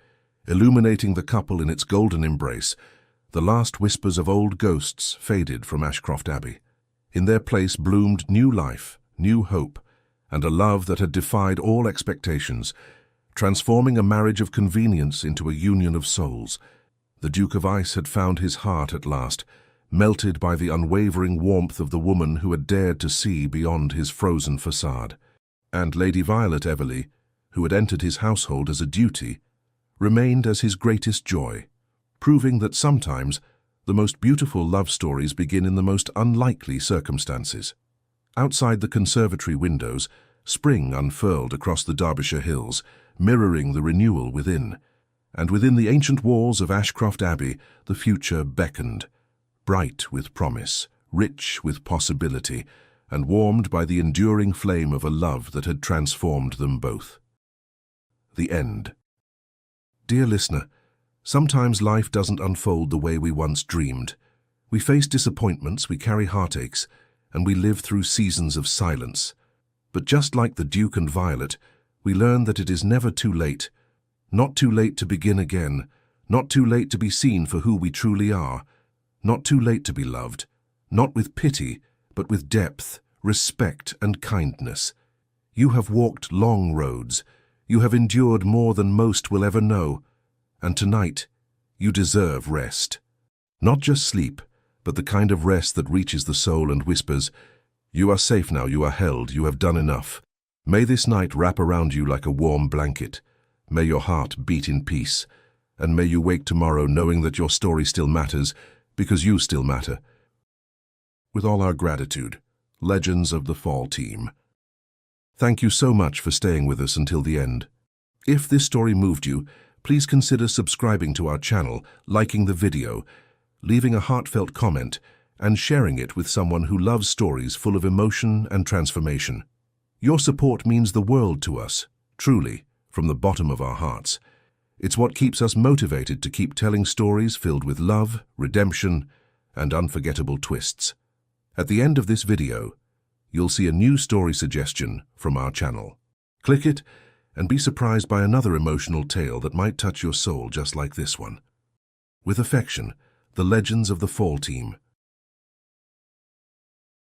illuminating the couple in its golden embrace, the last whispers of old ghosts faded from Ashcroft Abbey. In their place bloomed new life, new hope, and a love that had defied all expectations, transforming a marriage of convenience into a union of souls. The Duke of Ice had found his heart at last, melted by the unwavering warmth of the woman who had dared to see beyond his frozen facade. And Lady Violet Everley, who had entered his household as a duty, remained as his greatest joy, proving that sometimes the most beautiful love stories begin in the most unlikely circumstances. Outside the conservatory windows, spring unfurled across the Derbyshire hills, mirroring the renewal within. And within the ancient walls of Ashcroft Abbey, the future beckoned, bright with promise, rich with possibility, and warmed by the enduring flame of a love that had transformed them both. The end. Dear listener, sometimes life doesn't unfold the way we once dreamed. We face disappointments, we carry heartaches, and we live through seasons of silence. But just like the Duke and Violet, we learn that it is never too late. Not too late to begin again, not too late to be seen for who we truly are, not too late to be loved, not with pity, but with depth, respect, and kindness. You have walked long roads, you have endured more than most will ever know, and tonight you deserve rest. Not just sleep, but the kind of rest that reaches the soul and whispers, "You are safe now, you are held, you have done enough." May this night wrap around you like a warm blanket. May your heart beat in peace, and may you wake tomorrow knowing that your story still matters, because you still matter. With all our gratitude, Legends of the Fall team. Thank you so much for staying with us until the end. If this story moved you, Please consider subscribing to our channel, liking the video, leaving a heartfelt comment, and sharing it with someone who loves stories full of emotion and transformation. Your support means the world to us, truly, from the bottom of our hearts. It's what keeps us motivated to keep telling stories filled with love, redemption, and unforgettable twists. At the end of this video, you'll see a new story suggestion from our channel. Click it and be surprised by another emotional tale that might touch your soul just like this one. With affection, The Legends of the Fall Team.